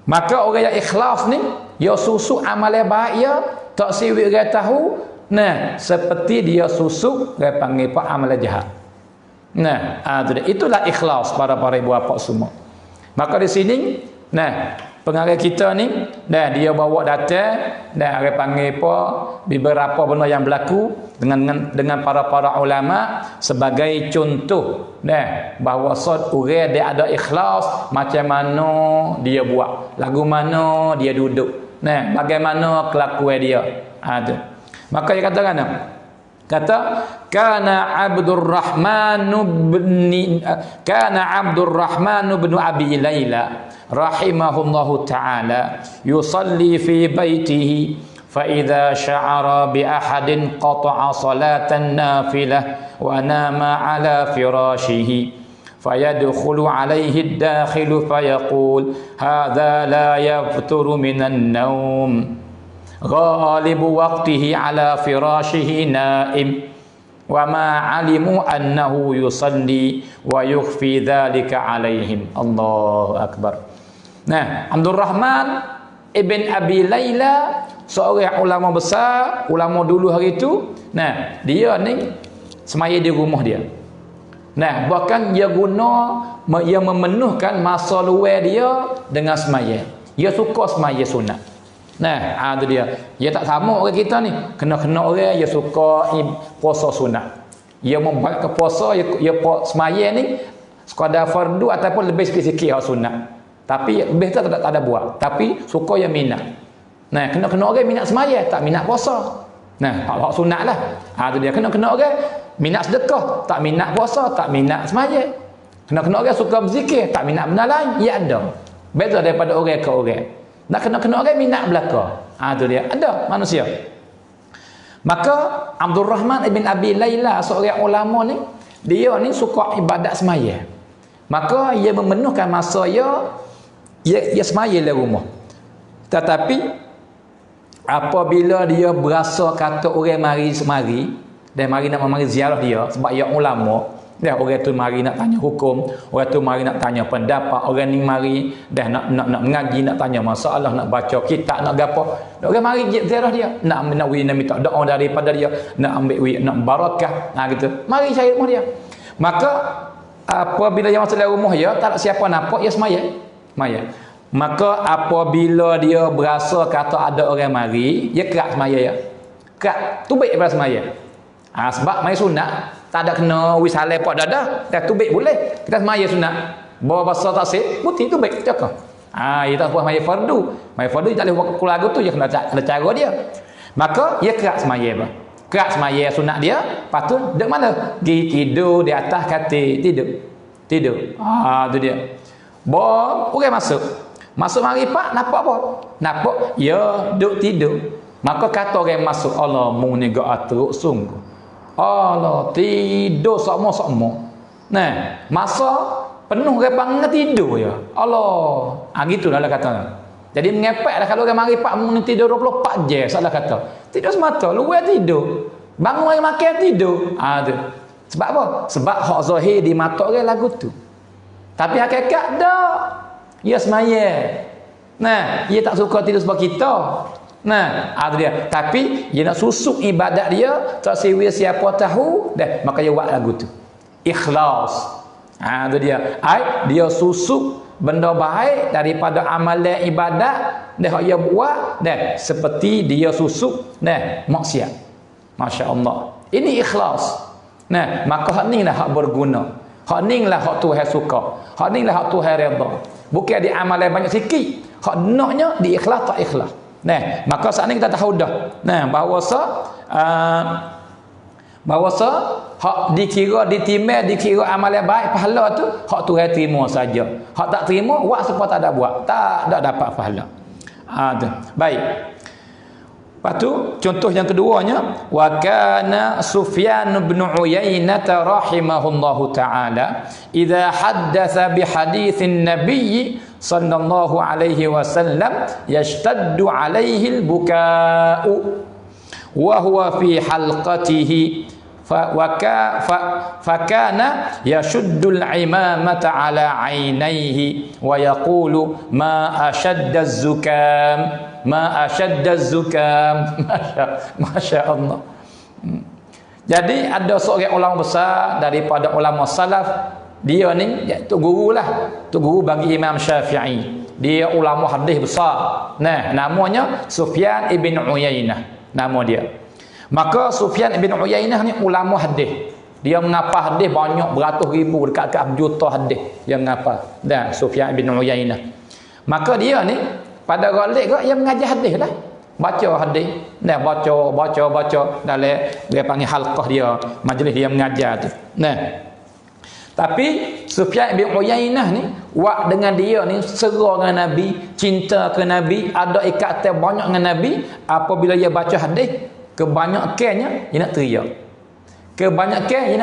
Maka orang yang ikhlas ni, dia susuk amalan baik dia, tak siwit dia tahu. Seperti dia susuk, dia panggil pak amalan jahat. Itulah ikhlas para ibu bapa semua. Maka di sini, pengarah kita ni, dia bawa data, dia panggil apa, beberapa benda yang berlaku dengan para ulama sebagai contoh, bahawa orang dia ada ikhlas, macam mana dia buat, lagu mana dia duduk, bagaimana kelakuan dia. Maka dia katakan, kana Abdurrahman bin Abi Laila rahimahullahu ta'ala yusalli fi baitihi fa idza sya'ara bi ahadin qata'a salatan nafilah wa nama ala firashihi fayadkhulu alayhi ad-dakhilu fayaqul hadha la yafturu minan naum ghalibu waqtihi ala firashihi naim wa ma alimu annahu yusalli wa yukhfi dhalika alaihim. Allahu akbar. Abdurrahman ibn Abi Laila, seorang ulama besar, ulama dulu hari itu. Dia ni semaya di rumah dia. Bahkan dia memenuhkan masa luar dia dengan semaya. Dia suka semaya sunat. Tu dia. Dia tak sama orang kita ni. Kena orang dia suka puasa sunat. Dia membuat ke puasa, dia semaya ni sekadar fardu ataupun lebih sikit hak sunat. Tapi lebih tak ada buat. Tapi suka yang minat. Kena orang minat semaya, tak minat puasa. Hak sunat lah. Tu dia. Kena orang minat sedekah, tak minat puasa, tak minat semaya. Kena-kena orang suka berzikir, tak minat benda lain, ya ada. Beza daripada orang ke orang. Nak kena-kena orang minat belaka. Tu dia. Ada manusia. Maka Abdul Rahman ibn Abi Layla, seorang ulama ni, dia ni suka ibadat semaya. Maka ia memenuhkan masa ia semaya di rumah. Tetapi apabila dia berasa kata orang mari semari, dan mari nak mari ziarah dia sebab ia ulama, dah orang tu mari nak tanya hukum, orang tu mari nak tanya pendapat, orang ni mari dah nak mengaji, nak tanya masalah, nak baca kitab, nak gapo. Orang mari ziarah dia, nak minta doa daripada dia, nak ambil nak barakah, gitu. Mari cari rumah dia. Maka apabila dia masuk dalam rumah dia, tak ada siapa nampak, dia semaya. Maka apabila dia berasa kata ada orang mari, dia kerak semaya ya. Kerak tubik daripada semaya. Sebab mai sunat tak ada kena wisalai pak dadah, dah tubik boleh. Kita semaya sunat. Bawa bahasa taksir, putih tubik cakap. Ia tak buat maya fardu. Maya fardu tak boleh buat keluarga tu, dia kena ada cara dia. Maka dia kerak semaya bah. Kerak semaya sunat dia, lepas tu dek mana? Pergi tidur di atas katil, tidur. Tu dia. Bawa orang masuk mari pak nampak apa? Nampak ya duk tidur. Maka kata orang masuk, Allah mung ni gak atruk sungguh. Allah tidur sama-sama. Nah, masa penuh repang tidur ya. Allah. Gitulah kata. Jadi mengepek dah kalau orang mari pak mung ni tidur 24 jam, salah kata. Tidur semata, luar tidur. Bangun mari makan tidur. Tu. Sebab apa? Sebab hak zahir di mata orang lagu tu. Tapi hakikat dak. Dia semaya. Nah, dia tak suka tidur sebab kita. Nah, tu dia. Tapi dia nak susuk ibadat dia, tak siwir siapa tahu, dah maka dia buat lagu tu. Ikhlas. Tu dia. Dia susuk benda baik daripada amalan ibadat dah dia buat dah seperti dia susuk dah maksiat. Masya-Allah. Ini ikhlas. Nah, maka hak ni lah hak berguna. Hak ni lah hak Tuhan suka. Hak ni lah hak Tuhan redha. Bukan di amalan banyak sikit. Hak naknya di ikhlas tak ikhlas. Nah, maka saat ni kita tahu dah. Nah, bahawasa hak dikira amalan baik pahala tu hak Tuhan terima saja. Hak tak terima buat supaya tak ada buat, tak dapat pahala. Tu. Baik. Lepas tu contoh yang keduanya, wa kana Sufyan bin Uyainah rahimahullahu taala idza haddatsa bi haditsin nabiy sallallahu alaihi wasallam yashtaddu alaihi al-buka'u wa huwa fi halqatihi fakana yashuddul imamata ala ainaihi wa yaqulu ma ashadda az-zukam Masya Allah. Jadi ada seorang ulama besar daripada ulama salaf, dia ni tok guru lah, tok guru bagi Imam Syafi'i. Dia ulama hadis besar. Nah, namanya Sufyan ibn Uyainah nama dia. Maka Sufyan ibn Uyainah ni ulama hadis. Dia mengapa hadis banyak beratus ribu, dekat-dekat juta hadis dia mengapa. Dah Sufyan ibn Uyainah. Maka dia ni pada galik dia mengajar hadis dah. Baca hadis, dah baca dalam dia panggil halqah dia, majlis dia mengajar tu. Nah. Tapi Sufyan bin Uyainah ni wak dengan dia ni serah dengan Nabi, cinta ke Nabi, ada ikatan banyak dengan Nabi. Apabila dia baca hadis, kebanyakannya dia nak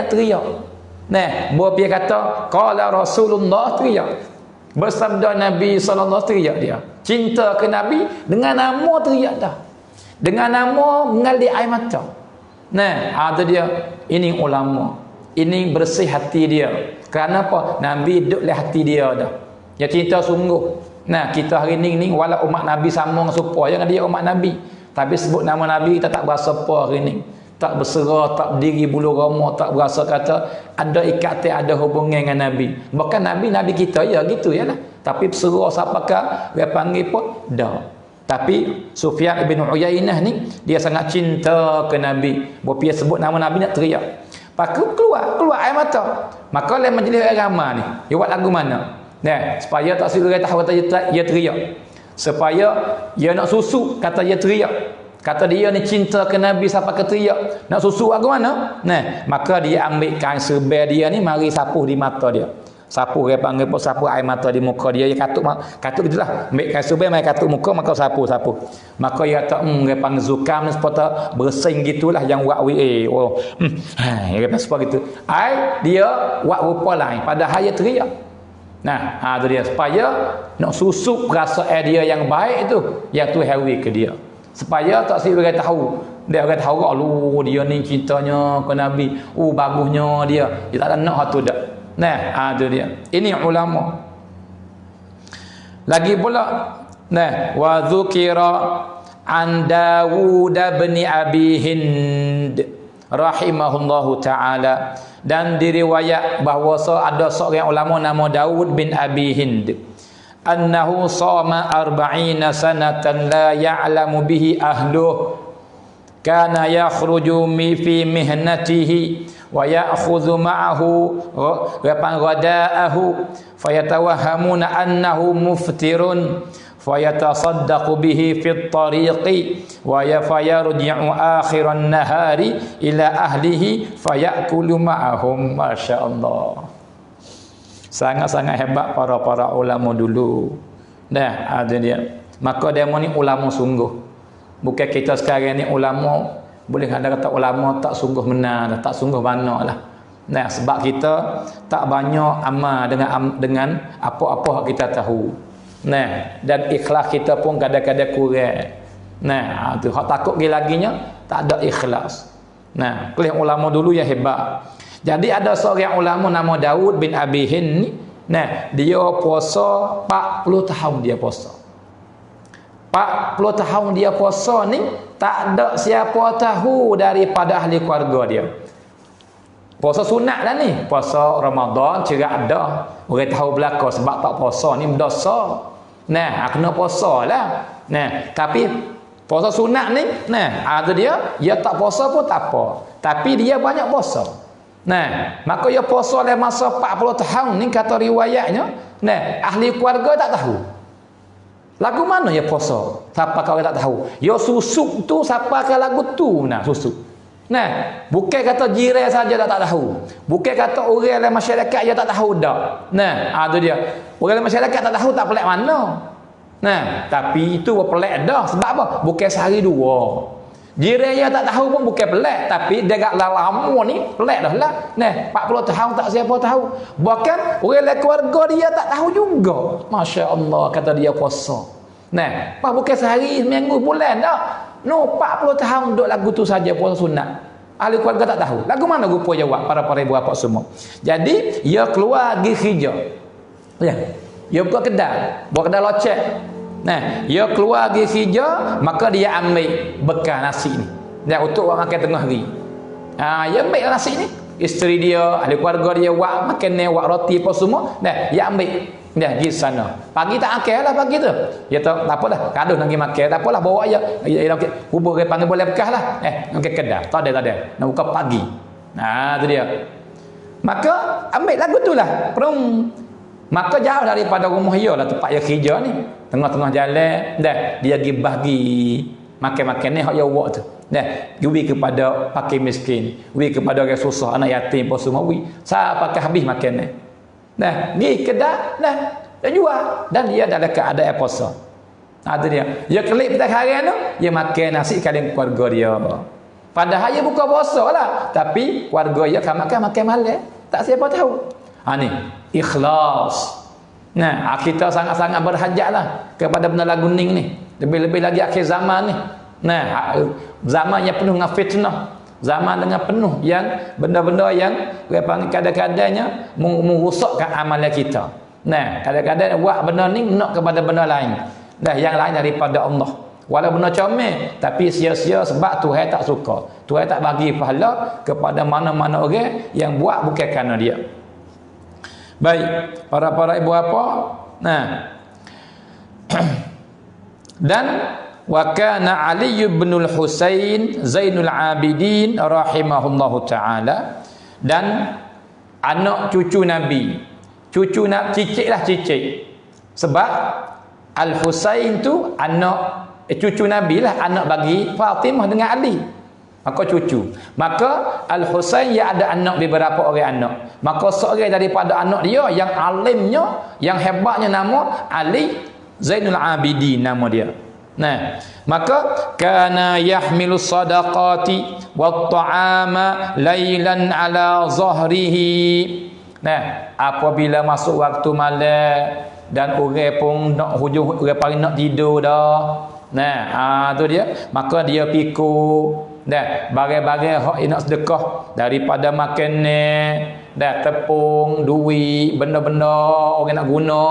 teriak. Nah, buat dia kata qala Rasulullah, teriak. Bersabda Nabi sallallahu alaihi wasallam, teriak dia. Cinta ke Nabi dengan nama teriak dah. Dengan nama mengalir air mata. Nah, ada dia, ini ulama. Ini bersih hati dia. Kerana apa? Nabi duduk dalam hati dia dah. Dia cinta sungguh. Nah, kita hari ni walau umat Nabi sama dengan serupa dengan dia umat Nabi. Tapi sebut nama Nabi kita tak berasa apa hari ni. Tak berserah, tak berdiri bulu roma, tak berasa kata ada ikatan, ada hubungan dengan Nabi. Bahkan Nabi kita ya gitu ya lah. Tapi berserah siapakah dia panggil pun dah. Tapi Sufyan bin Uyainah ni dia sangat cinta ke Nabi. Bila sebut nama Nabi nak teriak. Pakai keluar air mata. Maka dalam majlis agama ni, dia buat lagu mana? Nah, supaya tak suruh tahu kata dia teriak. Supaya dia nak susuk kata dia teriak. Kata dia ni cinta ke Nabi sampai ke teriak. Nak susu aku mana? Nah, maka dia ambil kain serba dia ni mari sapuh di mata dia. Sapu dia panggil pun sapu air mata di muka dia katuk gitulah. Ambil kasut mai katuk muka maka sapu. Maka dia tak dia panggil zukam sepatah bersin gitulah yang wak wi dia pasal gitu. Ai dia wak rupa lain padahal dia teriak. Nah, tu dia supaya nak susuk rasa air dia yang baik tu, yang tu hawi ke dia. Supaya tak si orang tahu. Dia orang tahu dia ni cintanya ke Nabi. Bagusnya dia. Dia tak ada nak hatu dak. Nah, tu dia. Ini ulama. Lagi pula, nah, wa dzukira an Dawud bin Abi Hind rahimahullahu taala, dan diriwayat bahawa ada seorang ulama nama Dawud bin Abi Hind annahu shama 40 sanatan la ya'lamu bihi ahluh kana yakhruju fi mihnatihi wa ya'khudhu ma'ahu ghada'ahu fayatawahhamuna annahu muftirun fayatasaddaqu bihi fit tariqi wa fayarji'u akhiran nahari ila ahlihi fayakulu ma'ahum. Masya-Allah, sangat-sangat hebat para ulama dulu. Nah, ada dia. Maka dia ni ulama sungguh. Bukan kita sekarang ni ulama boleh ada kata ulama tak sungguh benar, tak sungguh benar lah. Nah, sebab kita tak banyak amal dengan apa-apa kita tahu. Nah, dan ikhlas kita pun kadang-kadang kurang. Nah, tu hak takut laginya tak ada ikhlas. Nah, kelih ulama dulu yang hebat. Jadi ada seorang ulama nama Dawud bin Abi Hind ni, nah, dia puasa 40 tahun dia puasa. 40 tahun dia puasa ni tak ada siapa tahu daripada ahli keluarga dia. Puasa sunat dah ni, puasa Ramadan cerak ada. Orang tahu belaka sebab tak puasa ni berdosa. Nah, kena puasa lah. Nah, tapi puasa sunat ni, nah, tu dia tak puasa pun tak apa. Tapi dia banyak puasa. Nah, maka dia puasa dalam masa 40 tahun ni kata riwayatnya, nah, ahli keluarga tak tahu. Lagu mana dia puasa? Siapa kau tak tahu? Dia susuk tu siapa ke lagu tu nah susuk. Nah, bukan kata jiran saja tak tahu. Bukan kata orang dalam masyarakat dia tak tahu dak. Nah, tu dia. Orang dalam masyarakat tak tahu tak pelik mana. Nah, tapi itu pelik dah. Sebab apa? Bukan sehari dua. Jiran dia tak tahu pun bukan pelik, tapi dia agak lama ni pelik dah lah. Nah, 40 tahun tak siapa tahu. Bahkan orang dalam keluarga dia tak tahu juga. Masya-Allah kata dia puasa. Nah, bukan sehari, seminggu, bulan dah. No, 40 tahun duduk lagu tu saja puasa sunat. Ahli keluarga tak tahu. Lagu mana rupa jawab para ibu bapa semua. Jadi, ia keluar pergi kerja. Ya. Ia buka kedai, buka kedai locek. Nah, ia keluar pergi kerja, maka dia ambil bekal nasi ni. Dia untuk orang makan tengah hari. Dia ambil nasi ni. Isteri dia, ahli keluarga dia buat makan ni, buat roti apa semua. Nah, dia ambil. Dia pergi sana. Pagi tak makan lah pagi tu. Dia tak apalah, kadang nak pergi makan, tak apalah bawa aja. Dia hubung dia panggil boleh bekas lah. Nak ke kedai. Tak ada. Nak buka pagi. Nah, tu dia. Maka ambil lagu tu lah. Maka jauh daripada rumah dia lah tempat dia kerja ni. Tengah-tengah jalan, dah dia pergi bagi makan-makan ni hak dia buat tu. Dah, bagi kepada fakir miskin, bagi kepada orang susah, anak yatim apa semua bagi. Saya pakai habis makan ni. Nah, pergi kedai, nah, dia jual dan dia dalam keadaan puasa. Ada dia. Dia kelip pada hari tu, dia makan nasi kali keluarga dia. Padahal dia buka puasa lah, tapi keluarga dia makan malam. Tak siapa tahu. Ni ikhlas. Nah, kita sangat-sangat berhajatlah kepada benda lagu ning ni. Lebih-lebih lagi akhir zaman ni. Nah, zaman yang penuh dengan fitnah. Zaman dengan penuh yang benda-benda yang kadang-kadangnya merosakkan amalan kita. Nah, kadang-kadang buat benda ni nak kepada benda lain. Dah yang lain daripada Allah. Walaupun benda comel, tapi sia-sia sebab Tuhan tak suka. Tuhan tak bagi pahala kepada mana-mana orang yang buat bukan kerana dia. Baik, para ibu bapa. Nah. Dan wa kana Ali bin Husain Zainul Abidin rahimahullahu taala, dan anak cucu Nabi. Cicit. Sebab Al-Husain tu anak cucu Nabi lah, anak bagi Fatimah dengan Ali. Maka cucu. Maka Al-Husain ya ada anak beberapa orang anak. Maka seorang daripada anak dia yang alimnya, yang hebatnya nama Ali Zainul Abidin nama dia. Nah, maka kana yahmilu sadaqati wat ta'ama lailan ala zahrihi. Nah, apabila masuk waktu malam dan orang pun nak hujung orang paling nak tidur dah. Nah, tu dia. Maka dia pikul dah bagai-bagai hak nak sedekah daripada makanan, dah tepung, duit, benda-benda orang nak guna.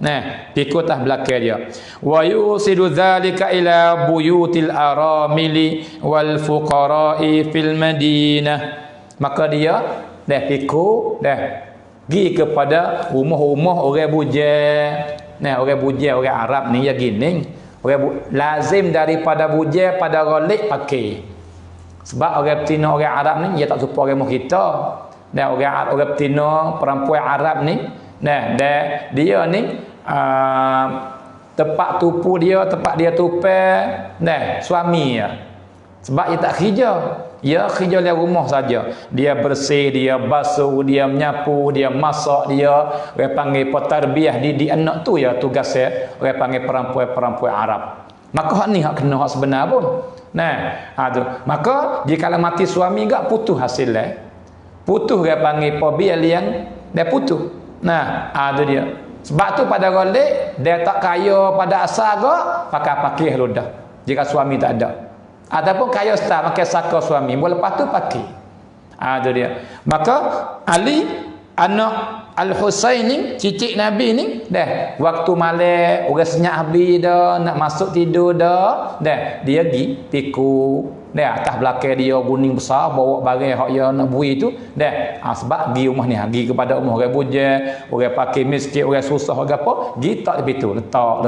Nah, pikul tah belakang dia. Wa yusidu dzalika ila buyutil aramili wal fuqara'i fil Madinah. Maka dia dah pikul dah pergi kepada rumah-rumah orang bujang. Nah, orang bujang orang Arab ni ya gini. Orang lazim daripada bujang pada ghalib pakai. Sebab orang betina orang Arab ni dia tak serupa orang kita. Dan orang betina perempuan Arab ni, nah, dia ni tempat tupu dia, tempat dia tupai, nah, suami dia. Sebab dia tak kerja. Dia kerja di rumah saja. Dia bersih, dia basuh, dia menyapu, dia masak, dia orang panggil petarbiah didik anak tu ya tugas saya. Orang panggil perempuan-perempuan Arab. Maka hak ni hak kena hak sebenar pun. Nah, tu. Maka jika mati suami enggak putus hasil putus orang panggil pobialian dia putus. Nah, tu dia. Sebab tu pada golek dia tak kaya pada asal gak pakai ludah. Jika suami tak ada. Ataupun kaya start pakai saka suami, boleh lepas tu pakai. Tu dia. Maka Ali anak Al-Husain ni cicit Nabi ni dah waktu malam orang senyap habis dah nak masuk tidur dah dia pergi pikul dah atas belakang dia gunung besar bawa barang hak dia nak bui tu dah sebab pergi rumah ni pergi kepada rumah orang bujang orang pakai miskin orang susah orang apa pergi tak di situ letak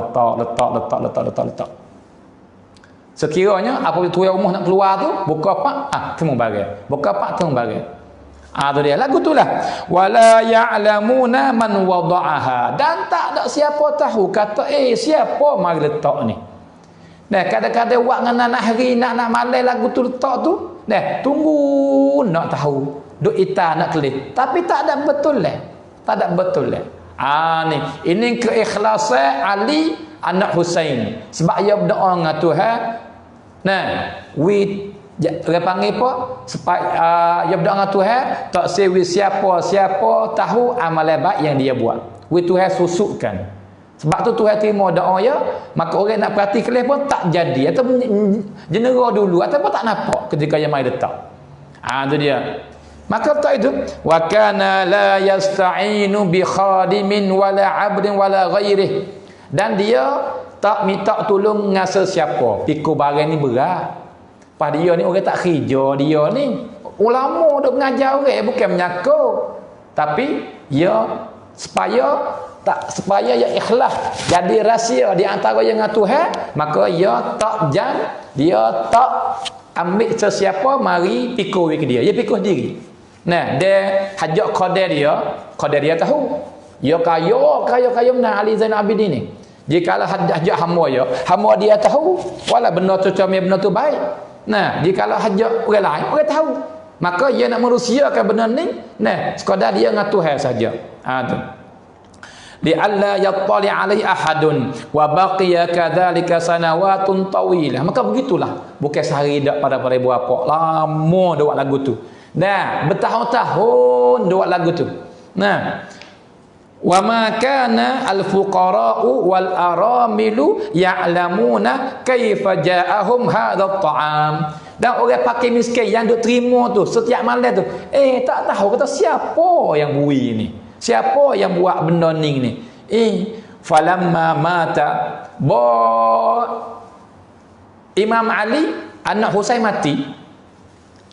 sekiranya apabila tuan rumah nak keluar tu buka pak temu barang buka pak temu barang. Tu dia lagu tu lah. Wala ya'lamuna man wada'aha. Dan tak ada siapa tahu kata siapa mari letak ni. Nah, kadang-kadang buat dengan anak hari nak malam lagu tu letak tu, tunggu nak tahu. Duk ita nak kelih. Tapi tak ada betul lah. Tak ada betul lah. Ni ini keikhlasan Ali anak Husain. Sebab ia berdoa dengan Tuhan. Nah, dia panggil apa? Supaya dia berdoa dengan Tuhan, tak sewi siapa tahu amalan baik yang dia buat. Tuhan susukkan. Sebab tu Tuhan terima doa ya, maka orang nak perhati kelih pun tak jadi atau jenera dulu ataupun tak nampak ketika yang mai letak. Tu dia. Maka tak itu wa kana la yasta'inu bi khadimin wala 'abdin wala ghairih. Dan dia tak minta tolong ngasal siapa. Pikul barang ni berat. Pada dia ni orang tak kerja dia ni ulama duk mengajar orang bukan menyakau tapi supaya ia ikhlas jadi rahsia di antara yang dengan Tuhan maka ia tak ambil sesiapa mari pikul ke dia pikul sendiri. Nah dia hajak qadar dia tahu dia kaya benar Ali Zainal Abidin ni. Jikalau hajak hamba dia tahu wala benda tu comel benda tu baik. Nah, jikalau hajak orang lain, orang tahu. Maka dia nak merusiakan benda ni, sekadar dia dengan Tuhan saja. Tu. Li alla yattali alai ahadun wa baqiya kadzalika sanawatun tawilah. Maka begitulah. Bukan sehari dak pada berapa lama dia buat lagu tu. Nah, bertahun-tahun dia buat lagu tu. Nah, wa ma kana al-fuqara'u wal aramilu ya'lamuna kaifa ja'ahum hadha at-ta'am. Dan orang pakai miskin yang duk terima tu setiap malam tu tak tahu kata siapa yang bui ni, siapa yang buat benda ni falamma mata Imam Ali anak Husain mati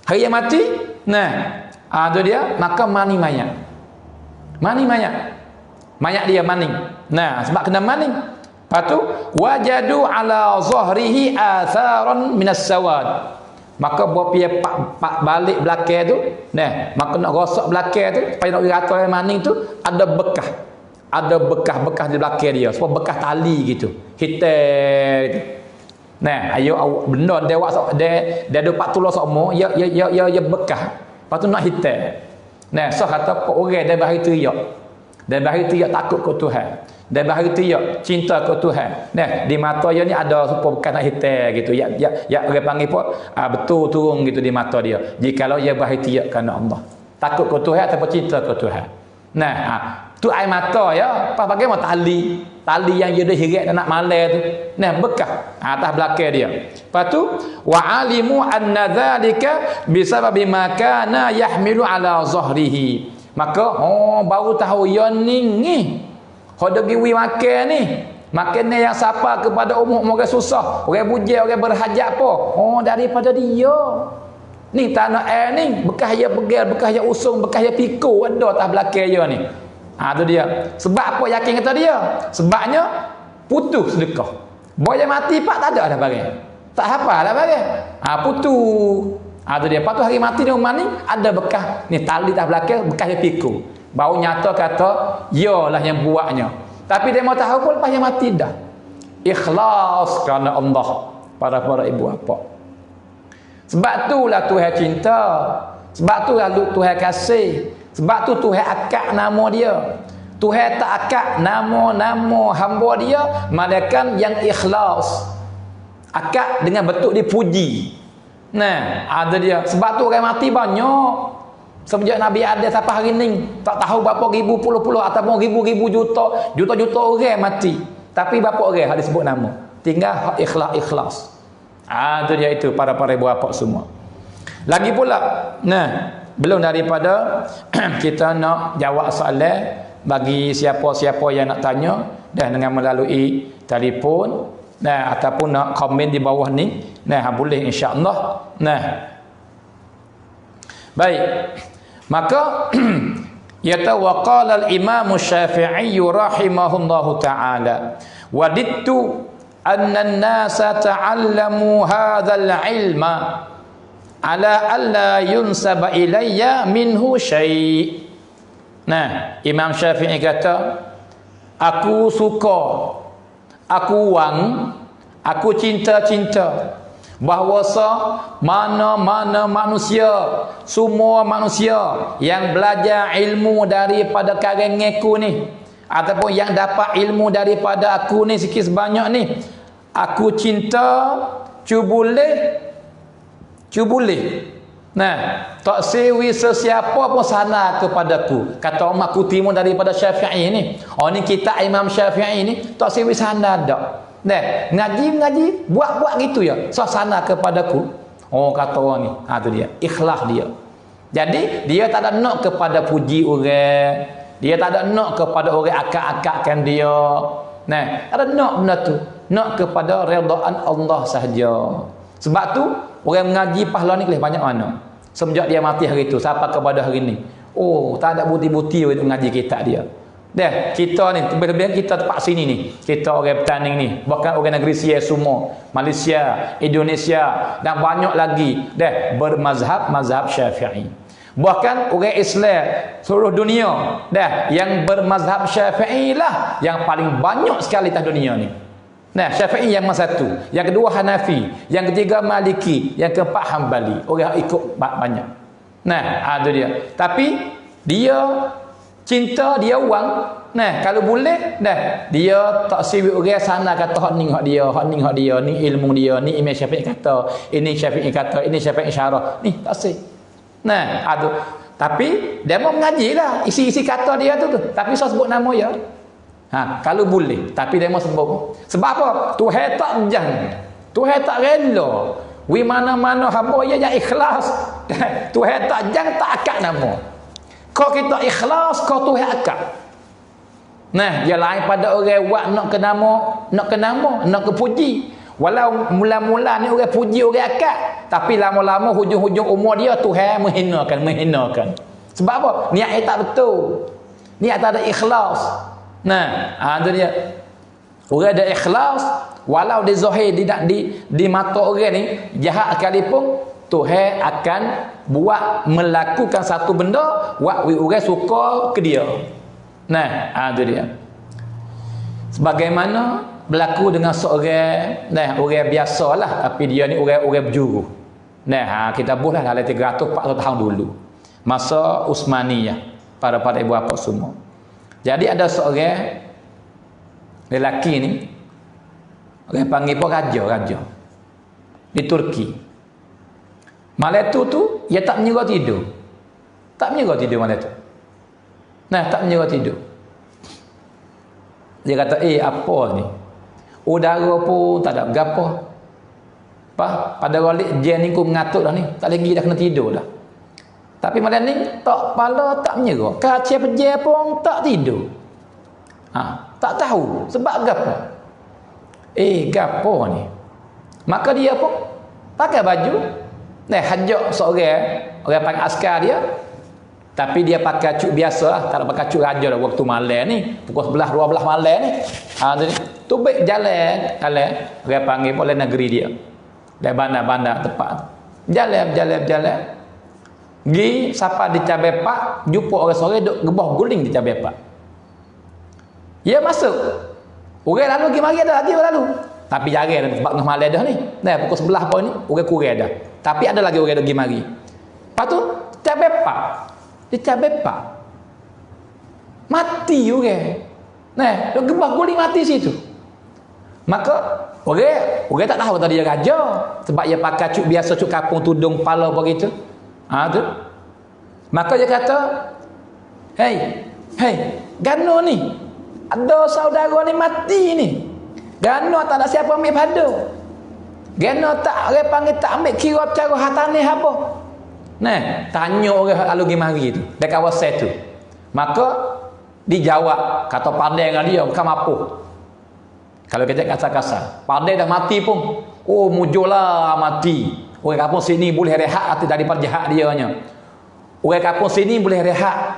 hari yang mati tu dia maka mani mayat dia maning. Nah, sebab kena maning. Lepas tu wajadu ala zahrihi atharan minas sawad. Maka buat dia pak balik belakang tu, maka nak rosak belakang tu, supaya nak rata maning tu ada bekas. Ada bekas-bekas di belakang dia, sebab bekas tali gitu. Hitam gitu. Nah, ayo benda dewa dia ada 40 sokmo, ya bekah. Lepas tu nak hitam. Nah, so kata orang dia bahari teriak. Dia bahari teriak takut ke Tuhan. Dia bahari teriak cinta ke Tuhan. Nah, di mata dia ni ada supaya bukan nak hitam gitu. Ya orang panggil pun betul turun gitu di mata dia. Jikalau dia bahari teriak kerana Allah. Takut ke Tuhan ataupun cinta ke Tuhan. Nah, tu air mata ya. Apa bagaimana tali yang dia dah hirat nak malai tu. Nah, bekah atas belakang dia. Lepas tu wa alimu anna dzalika bisababi ma kana yahmilu ala zahrihi. Maka baru tahu ya ni. Hoda giwi makan ni. Makan ni yang siapa kepada orang susah, orang bujang, orang berhajat apa. Daripada dia. Ni tanah air ni bekas dia pegel, bekas dia usung, bekas dia pikul ada atas belakang dia ni. Tu dia. Sebab apa yakin kata dia? Sebabnya putus sedekah. Boy mati pak tak ada dah barang. Tak hafal dah barang. Putus. Tu dia. Lepas tu hari mati dia rumah ni ada bekas ni tali atas belakang, bekas dia pikul. Baru nyata kata yalah yang buatnya. Tapi dia mau tahu pun lepas dia mati dah. Ikhlas kerana Allah. Para ibu bapa. Sebab itulah Tuhan cinta. Sebab itulah Tuhan kasih. Sebab tu Tuhan akad nama dia. Tuhan tak akad nama-nama hamba dia malaikat yang ikhlas. Akad dengan betul dipuji. Nah, ada dia. Sebab tu orang mati banyak. Sejak Nabi ada sampai hari ni tak tahu berapa ribu puluh-puluh ataupun ribu-ribu juta orang mati. Tapi berapa orang hak disebut nama. Tinggal ikhlas. Tu dia itu para ibu bapa semua. Lagi pula, belum daripada kita nak jawab soalan bagi siapa-siapa yang nak tanya dan dengan melalui telefon ataupun nak komen di bawah ni boleh insya-Allah. Baik. Maka yatawaqala al-Imam Syafi'i rahimahullahu ta'ala wadittu anna an-nasa ta'allamu hadzal ilma ala alla yunsaba ilayya minhu syai'. Imam Syafi'i kata, aku suka, aku wang, aku cinta bahawasa mana-mana manusia, semua manusia yang belajar ilmu daripada karengaku ni ataupun yang dapat ilmu daripada aku ni sikit sebanyak ni, aku cinta cubuleh tak sewi sesiapa pun sana kepadaku. Kata Umar Kutimun daripada Syafi'i ni. Ni kitab Imam Syafi'i ni tak sewi sana dak. Ngaji buat gitu ya. Sana kepadaku. Kata orang ni. Tu dia. Ikhlas dia. Jadi dia tak ada nak kepada puji orang. Dia tak ada nak kepada orang akak-akakkan dia. Ada nak benda tu. Nak kepada redaan Allah sahaja. Sebab tu orang mengaji pahala ni kelih banyak mana. Semenjak dia mati hari tu sampai kepada hari ni. Tak ada bukti-bukti untuk mengaji kitab dia. Kita ni lebih-lebih kita tempat sini ni. Kita orang Petaning ni, bahkan orang negeri Sia semua, Malaysia, Indonesia dan banyak lagi bermazhab Syafi'i. Bahkan orang Islam seluruh dunia yang bermazhab Syafi'i lah yang paling banyak sekali di dunia ni. Syafi'i yang satu, yang kedua Hanafi, yang ketiga Maliki, yang keempat Hambali. Orang ikut banyak. Itu dia. Tapi dia cinta, dia wang. Kalau boleh dia tak siwi orang sana kata hak ni hak dia, ni ilmu dia, ni Imam Syafi'i kata, ini Syafi'i kata, ini Syafi'i syarah. Ni tak sih. Aduh. Tapi dia mau mengajilah isi-isi kata dia tu. Tapi saya sebut nama dia. Kalau boleh, tapi dia mau sebut. Sebab apa? Tuhan tak jang. Tuhan tak rela. Wi mana-mana hamba dia yang ikhlas. Tuhan tak jang, tak akad nama. Kau kita ikhlas, kau Tuhan akad. Dia lain pada orang buat nak ke nama, nak ke puji. Walau mula-mula ni orang puji, orang akad, tapi lama-lama hujung-hujung umur dia Tuhan menghinakan. Sebab apa? Niat dia tak betul. Niat tak ada ikhlas. Itu dia. Orang ada ikhlas, walau di zahir di mata orang ni jahat sekalipun, Tuhan akan melakukan satu benda orang suka ke dia. Itu dia. Sebagaimana berlaku dengan seorang orang biasalah, tapi dia ni orang berjuru. Kita buatlah dalam 300-400 tahun dulu. Masa Utsmaniyah, para ibu bapa semua. Jadi ada seorang lelaki ni, orang panggil pun raja di Turki. Malam tu dia tak menyerah tidur. Tak menyerah tidur malam tu. Tak menyerah tidur. Dia kata, apa ni? Udara pun tak ada gapo. Pada balik jen ni ku mengatuk dah ni. Tak lagi dah kena tidur dah. Tapi malam ni tak pala tak menyerah. Kaca peje pun tak tidur. Tak tahu sebab gapo. Gapo ni? Maka dia pun pakai baju. Hajak seorang orang pakai askar dia. Tapi dia pakai cuk biasa lah. Tak ada pakai cuk raja dah waktu malam ni. Pukul 11, 12 malam ni. Tu baik jalan. Orang panggil oleh negeri dia. Dari bandar-bandar tempat. Jalan. Gi siapa di Cabai Pak. Jumpa orang sore duk gebah guling di Cabai Pak. Dia masuk. Orang lalu pergi mari ada lagi orang lalu. Tapi jarang sebab tengah malam dah ni. Pukul 11 pun ni. Orang kurang dah. Tapi ada lagi orang pergi mari. Lepas tu Cabai Pak. Di Cabai Pak mati orang. Dia gebah guling mati situ. Maka orang tak tahu tadi dia raja sebab dia pakai cuk biasa, cuk kapung, tudung kepala begitu. Tu. Maka dia kata, "Hei, gano ni? Ada saudara ni mati ni. Gano tak ada siapa ambil pada. Gano tak orang panggil tak ambil kira cara hatanih apa?" Tanya orang lalu pergi mari tu, dekat kawasan tu. Maka dijawab, kata pandai dengan dia, bukan mampu. Kalau kita kasar-kasar, pandai dah mati pun. Mujolah mati. Orang kampung sini boleh rehat hati daripada jahat dia nya. Orang kampung sini boleh rehat.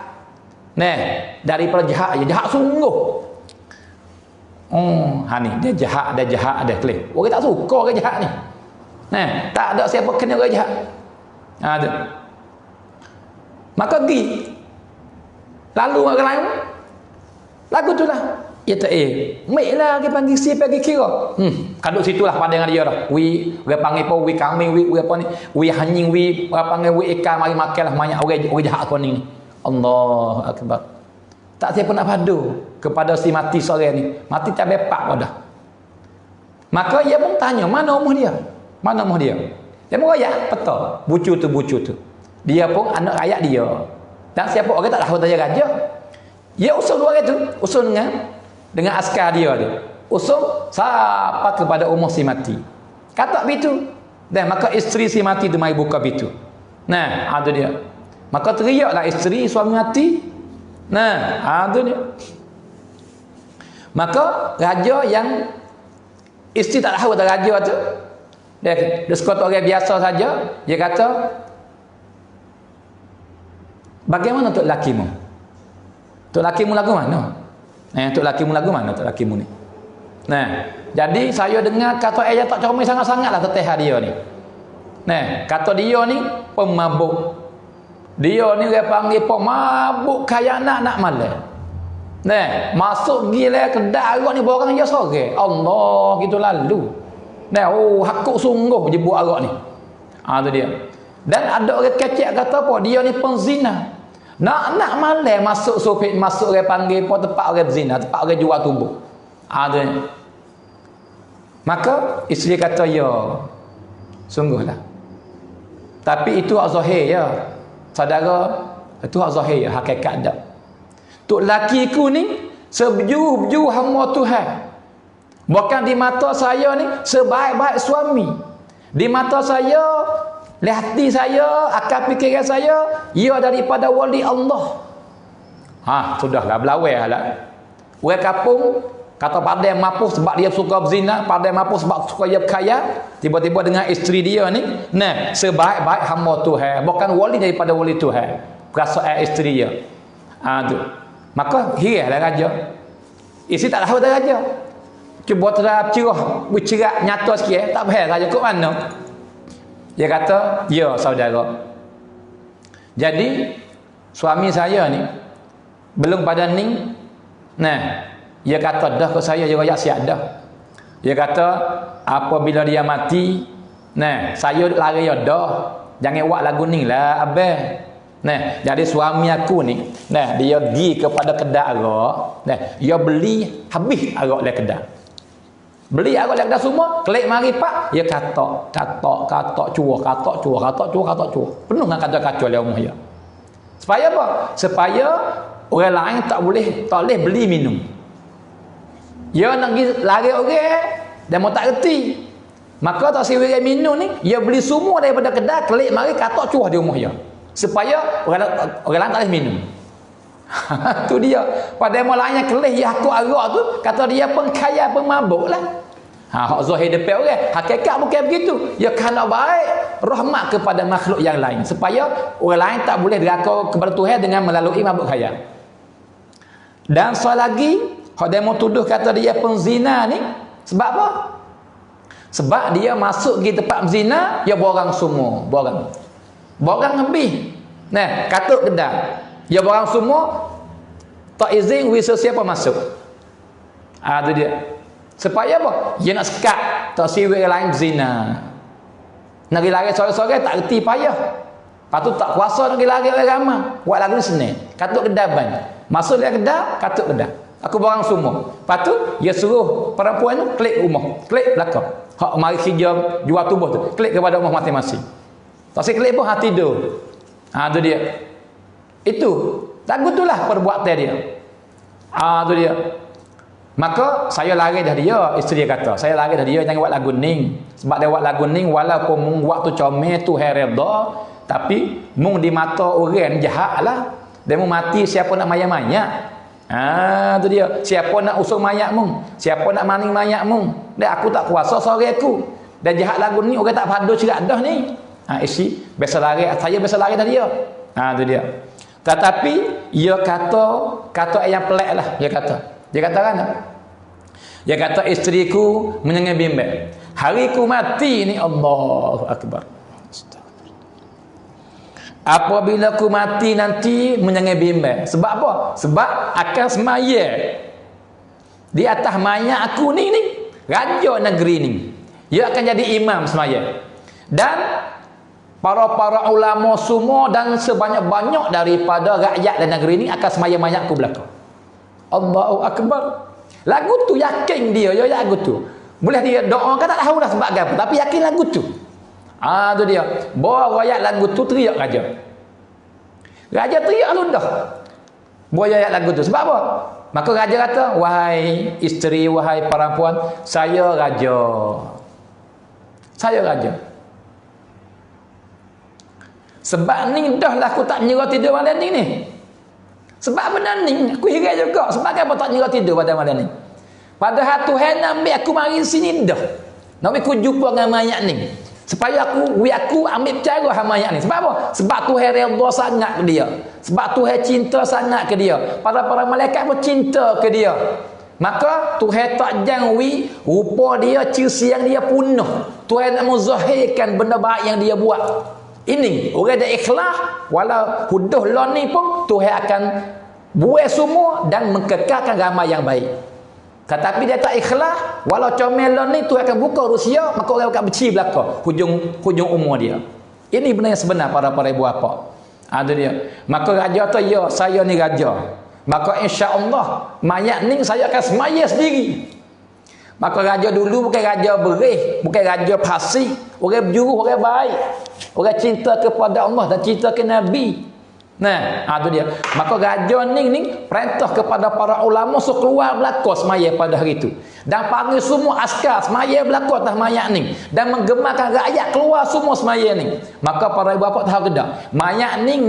Daripada jahat, jahat sungguh. Ni dia jahat, dia kelih. Orang tak suka orang jahat ni. Tak ada siapa kena orang jahat. Ada. Maka pergi. Lalu orang lain. Lagu tu lah. Ya tak mek lah dia panggil si pergi kira. Kaduk situlah pada dengan dia dah. Orang panggil apa wi kambing, wi apa ni? Wi anjing, wi orang panggil wi ikan mari makanlah banyak orang jahat kau ni. Allahu akbar. Tak siapa nak padu kepada si mati sore ni. Mati Cabai Pak dah. Maka dia pun tanya, mana umur dia? Mana umur dia? Dia pun rakyat peta. Bucu tu. Dia pun anak rakyat dia. Dan siapa orang tak tahu tanya raja. Dia usul dua orang tu. Usul dengan askar dia tu. Usul siapa kepada umur si mati. Kata begitu. Dan maka isteri si mati tu mari buka pintu. Ada dia. Maka teriaklah isteri suami mati. Ada dia. Maka raja yang isteri tak tahu tentang raja tu. Dia sekotong orang biasa saja. Dia kata, bagaimana untuk lakimu? Untuk lakimu lagu mana? Untuk lakimu lagu mana? Untuk lakimu ni. Jadi saya dengar kata dia tak comel sangat-sangat lah teteh dia ni. Kata dia ni pemabuk. Dia ni orang panggil pemabuk kaya nak malam. Masuk gila kedai arak ni borang dia sore. Allah gitu lalu. Hakuk sungguh je buat arak ni. Tu dia. Dan ada orang kecek kata apa? Dia ni penzina. Nak malam masuk sopit, masuk orang panggil apa tempat orang berzina, tempat orang jual tubuh. Tu dia. Maka isteri kata, ya, sungguhlah. Tapi itu hak zahir ya. Saudara, itu hak zahir ya, hakikat tak. Tok lakiku ni sebeju-beju hamba Tuhan. Bukan di mata saya ni sebaik-baik suami. Di mata saya, di hati saya, akal fikiran saya, ia daripada wali Allah. Sudahlah belawai lah. Orang kampung kata pandai mampu sebab dia suka berzina, pandai mampu sebab suka dia kaya, tiba-tiba dengan isteri dia ni, sebaik-baik hamba Tuhan, bukan wali daripada wali Tuhan. Perasaan isteri dia. Tu. Maka hirahlah raja. Isteri tak tahu dah raja. Cuba terap cerah, bercerak nyata sikit, tak faham raja kat mana. Dia kata, ya saudara. Jadi suami saya ni belum pada ni. Dia kata dah ke saya dia royak siap dah. Dia kata apabila dia mati, nah, saya lari dah. Jangan buat lagu ni lah abang. Nah, jadi suami aku ni, nah, dia pergi kepada kedai arak, nah, dia beli habis arak le kedai. Beli arak le kedai semua, kelik mari pak, dia katok cuah. Penuh dengan kata-kata le rumah dia. Supaya apa? Supaya orang lain tak boleh beli minum. Dia nak pergi lari orang dan mau tak reti. Maka tak siwir minum ni, dia beli semua daripada kedai, kelik mari katok cuah di rumah dia. Supaya orang lain tak boleh minum. Tu dia. Pada mulanya kelih ya aku arak tu, kata dia pengkaya pemabuk lah. Hak zahir depan orang, hakikat bukan begitu. Ya kerana baik rahmat kepada makhluk yang lain supaya orang lain tak boleh deraka kepada Tuhan dengan melalui mabuk kaya. Dan soal lagi, hak dia mau tuduh kata dia penzina ni, sebab apa? Sebab dia masuk pergi tempat zina, dia borang semua, borang habis. Nah, katuk kedai. Dia borang semua, tak izin wisa siapa masuk. Tu dia. Supaya apa? Dia nak sekat, tak siwir lain zina. Nak lari sore-sore tak reti payah. Lepas tu tak kuasa nak lari orang ramai. Buat lagu ni senang. Katuk kedai ban. Masuk dia kedai, katuk kedai. Aku borang semua. Lepas tu dia suruh perempuan tu klik rumah, klik belakang. Hak mari kerja jual tubuh tu, klik kepada rumah masing-masing. Tak si klik pun hati tu. Tu dia. Itu lagu itulah perbuatan dia. Tu dia. Maka saya lari dah dia, isteri dia kata. Saya lari dah dia jangan buat lagu ni. Sebab dia buat lagu ni walaupun mung waktu comel tu redha, tapi mung di mata orang jahatlah. Dia mau mati siapa nak mayat-mayat. Tu dia. Siapa nak usung mayat mung? Siapa nak maning mayat mung? Dan aku tak kuasa sore aku. Dan jahat lagu ni orang tak padu cerak dah ni. Isi biasa lari, saya biasa lari dah dia. Tu dia. Tetapi ia kata yang pelik lah dia kata. Dia kata kan? Dia kata isteriku menyengai bimbang. Hariku mati ni Allahu Akbar. Apabila aku mati nanti menyengai bimbang. Sebab apa? Sebab akan semaya di atas mayat aku ni raja negeri ni. Dia akan jadi imam semaya. Dan para ulama semua dan sebanyak-banyak daripada rakyat dan negeri ni akan semaya mayat aku belakang. Allahu Akbar. Lagu tu yakin dia lagu tu. Boleh dia doa kan tak tahu dah sebab apa, tapi yakin lagu tu. Tu dia. Bawa ayat lagu tu teriak raja. Raja teriak lu dah. Bawa ayat lagu tu. Sebab apa? Maka raja kata, wahai isteri, wahai perempuan, saya raja. Saya raja. Sebab ni dah lah aku tak nyerah tidur malam ni. Sebab benda ni aku heran juga. Sebab apa tak nyerah tidur pada malam ni? Padahal Tuhan ambil aku mari sini dah. Nak aku jumpa dengan mayat ni. Supaya aku ambil cara dengan mayat ni. Sebab apa? Sebab Tuhan redha sangat ke dia. Sebab Tuhan cinta sangat ke dia. Para malaikat pun cinta ke dia. Maka Tuhan tak jangwi rupa dia, siang dia punah. Tuhan nak menzahirkan benda baik yang dia buat. Ini orang dah ikhlas, walau huduh lon ni pun Tuhan akan buat semua dan mengekalkan ramai yang baik. Tetapi dia tak ikhlas, walau comel lon ni Tuhan akan buka Rusia, maka orang akan benci belaka hujung umur dia. Ini benda yang sebenar para ibu bapa. Ada dia. Maka raja tu ya, saya ni raja. Maka insya-Allah mayat ni saya akan semaya sendiri. Maka raja dulu bukan raja berih, bukan raja fasik, orang berjuru, orang baik. Orang cinta kepada Allah dan cinta ke Nabi. Nah, tu dia. Maka raja ni perintah kepada para ulama suruh keluar belaka semaya pada hari itu. Dan panggil semua askar semaya belaka atas mayat ni. Dan menggemarkan rakyat keluar semua semaya ni. Maka para ibu bapa tahu ke tak? Mayat ni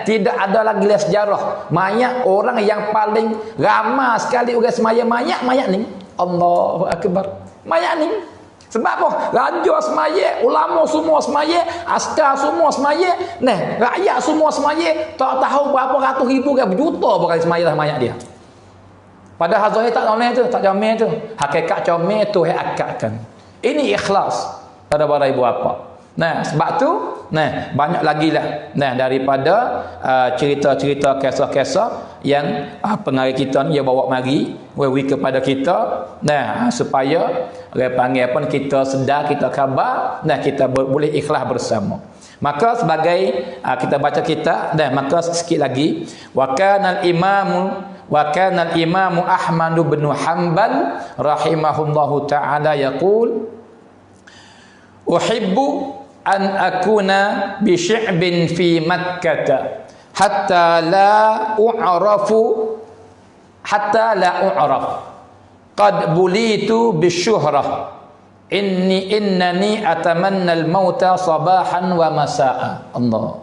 tidak ada lagi sejarah. Mayat orang yang paling ramai sekali orang semaya mayat ni. Allahu Akbar. Mayat ni. Sebab apa? Raja semaya, ulama semua semaya, askar semua semaya, rakyat semua semaya, tak tahu berapa ratus ribu kan berjuta berkali semaya lah mayat dia. Padahal zahir tak comel tu, tak comel tu. Hakikat comel tu akadkan. Ini ikhlas pada para ibu bapa. Sebab tu Nah, banyak lagi lah. Nah, daripada cerita-cerita kisah-kisah yang pengarang kita ni dia bawa mari wewi kepada kita. Nah, supaya orang panggil apa kita sedar, kita khabar, nah kita boleh ikhlas bersama. Maka sebagai kita baca kitab, dan maka sikit lagi wa kana al-imamu Ahmad bin Hanbal rahimahullahu taala yaqul uhibbu an akuna bi syi'bin fi Makkah hatta la u'raf qad bulitu bisyuhrah innani atamanna al-mauta sabahan wa masaa. Allah.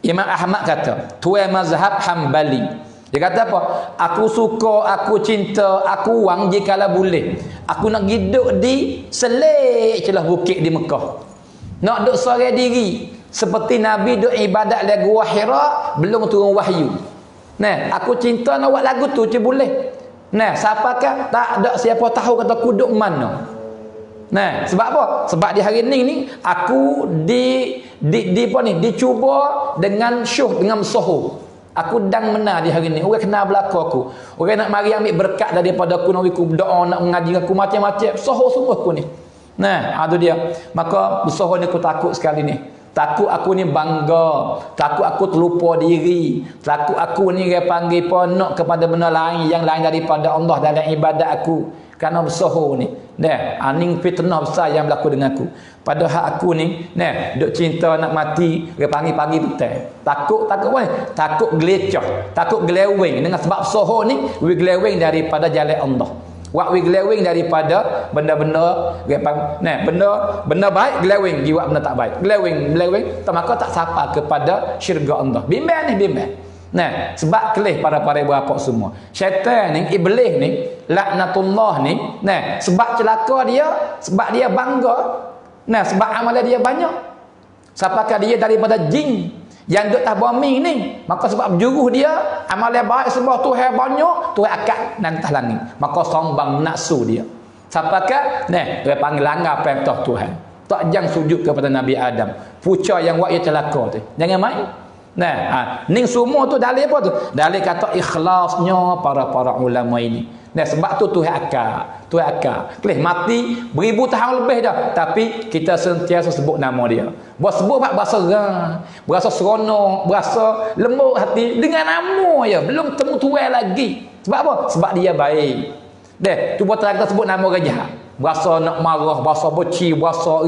Imam Ahmad kata, tuan mazhab Hambali. Dia kata apa? Aku suka, aku cinta, aku wang jikalau boleh. Aku nak hidup di selik celah bukit di Mekah. Nak duduk seorang diri. Seperti Nabi duduk ibadat di Gua Hira, belum turun wahyu. Nah, aku cinta nak buat lagu tu, je boleh. Nah, siapakah? Tak ada siapa tahu kata aku duduk mana. Nah, sebab apa? Sebab di hari ni aku dicuba dengan syuh, dengan soho. Aku dang menar di hari ni. Orang kenal belaka aku. Orang nak mari ambil berkat daripada aku, nak aku berdoa, nak mengaji aku macam-macam. Soho semua aku ni. Nah, itu dia. Maka soho ni aku takut sekali ni. Takut aku ni bangga, takut aku terlupa diri, takut aku ni dia panggil ponok kepada benda lain yang lain daripada Allah dalam ibadat aku. Kerana bersoho ni. Nah, aning fitnah besar yang berlaku dengan aku. Padahal aku ni, nah, duk cinta nak mati, dia panggil pagi petang. Takut apa ni? Takut gelecah, takut geleweng. Dengan sebab soho ni, we geleweng daripada jalan Allah. Wak we geleweng daripada benda-benda, nah, benda baik geleweng, jiwa benda tak baik. Geleweng, maka tak sapa kepada syurga Allah. Bimbang ni, bimbang. Nah, sebab kelih para ibu bapa semua. Syaitan ni, iblis ni, laknatullah ni, nah, sebab celaka dia, sebab dia bangga, nah, sebab amalan dia banyak. Siapakah dia daripada jin yang duduk atas bumi ni, maka sebab juruh dia, amalan baik semua Tuhan banyak, Tuhan akad dan atas langit. Maka sombong nafsu dia. Siapakah? Nah, dia panggil langgar perintah Tuhan. Tak jangan sujud kepada Nabi Adam. Puca yang buat ia celaka tu. Jangan main. Nah, ning semua tu dalil apa tu? Dalil kata ikhlasnya para ulama ini. Nah, sebab tu Tuhan akal. Kelih mati beribu tahun lebih dah, tapi kita sentiasa sebut nama dia. Buat sebut bahasa gerang, berasa seronok, berasa lembut hati dengan nama dia. Belum temu tuai lagi. Sebab apa? Sebab dia baik. Deh, cuba kita sebut nama orang jahat. Berasa nak marah, berasa benci, berasa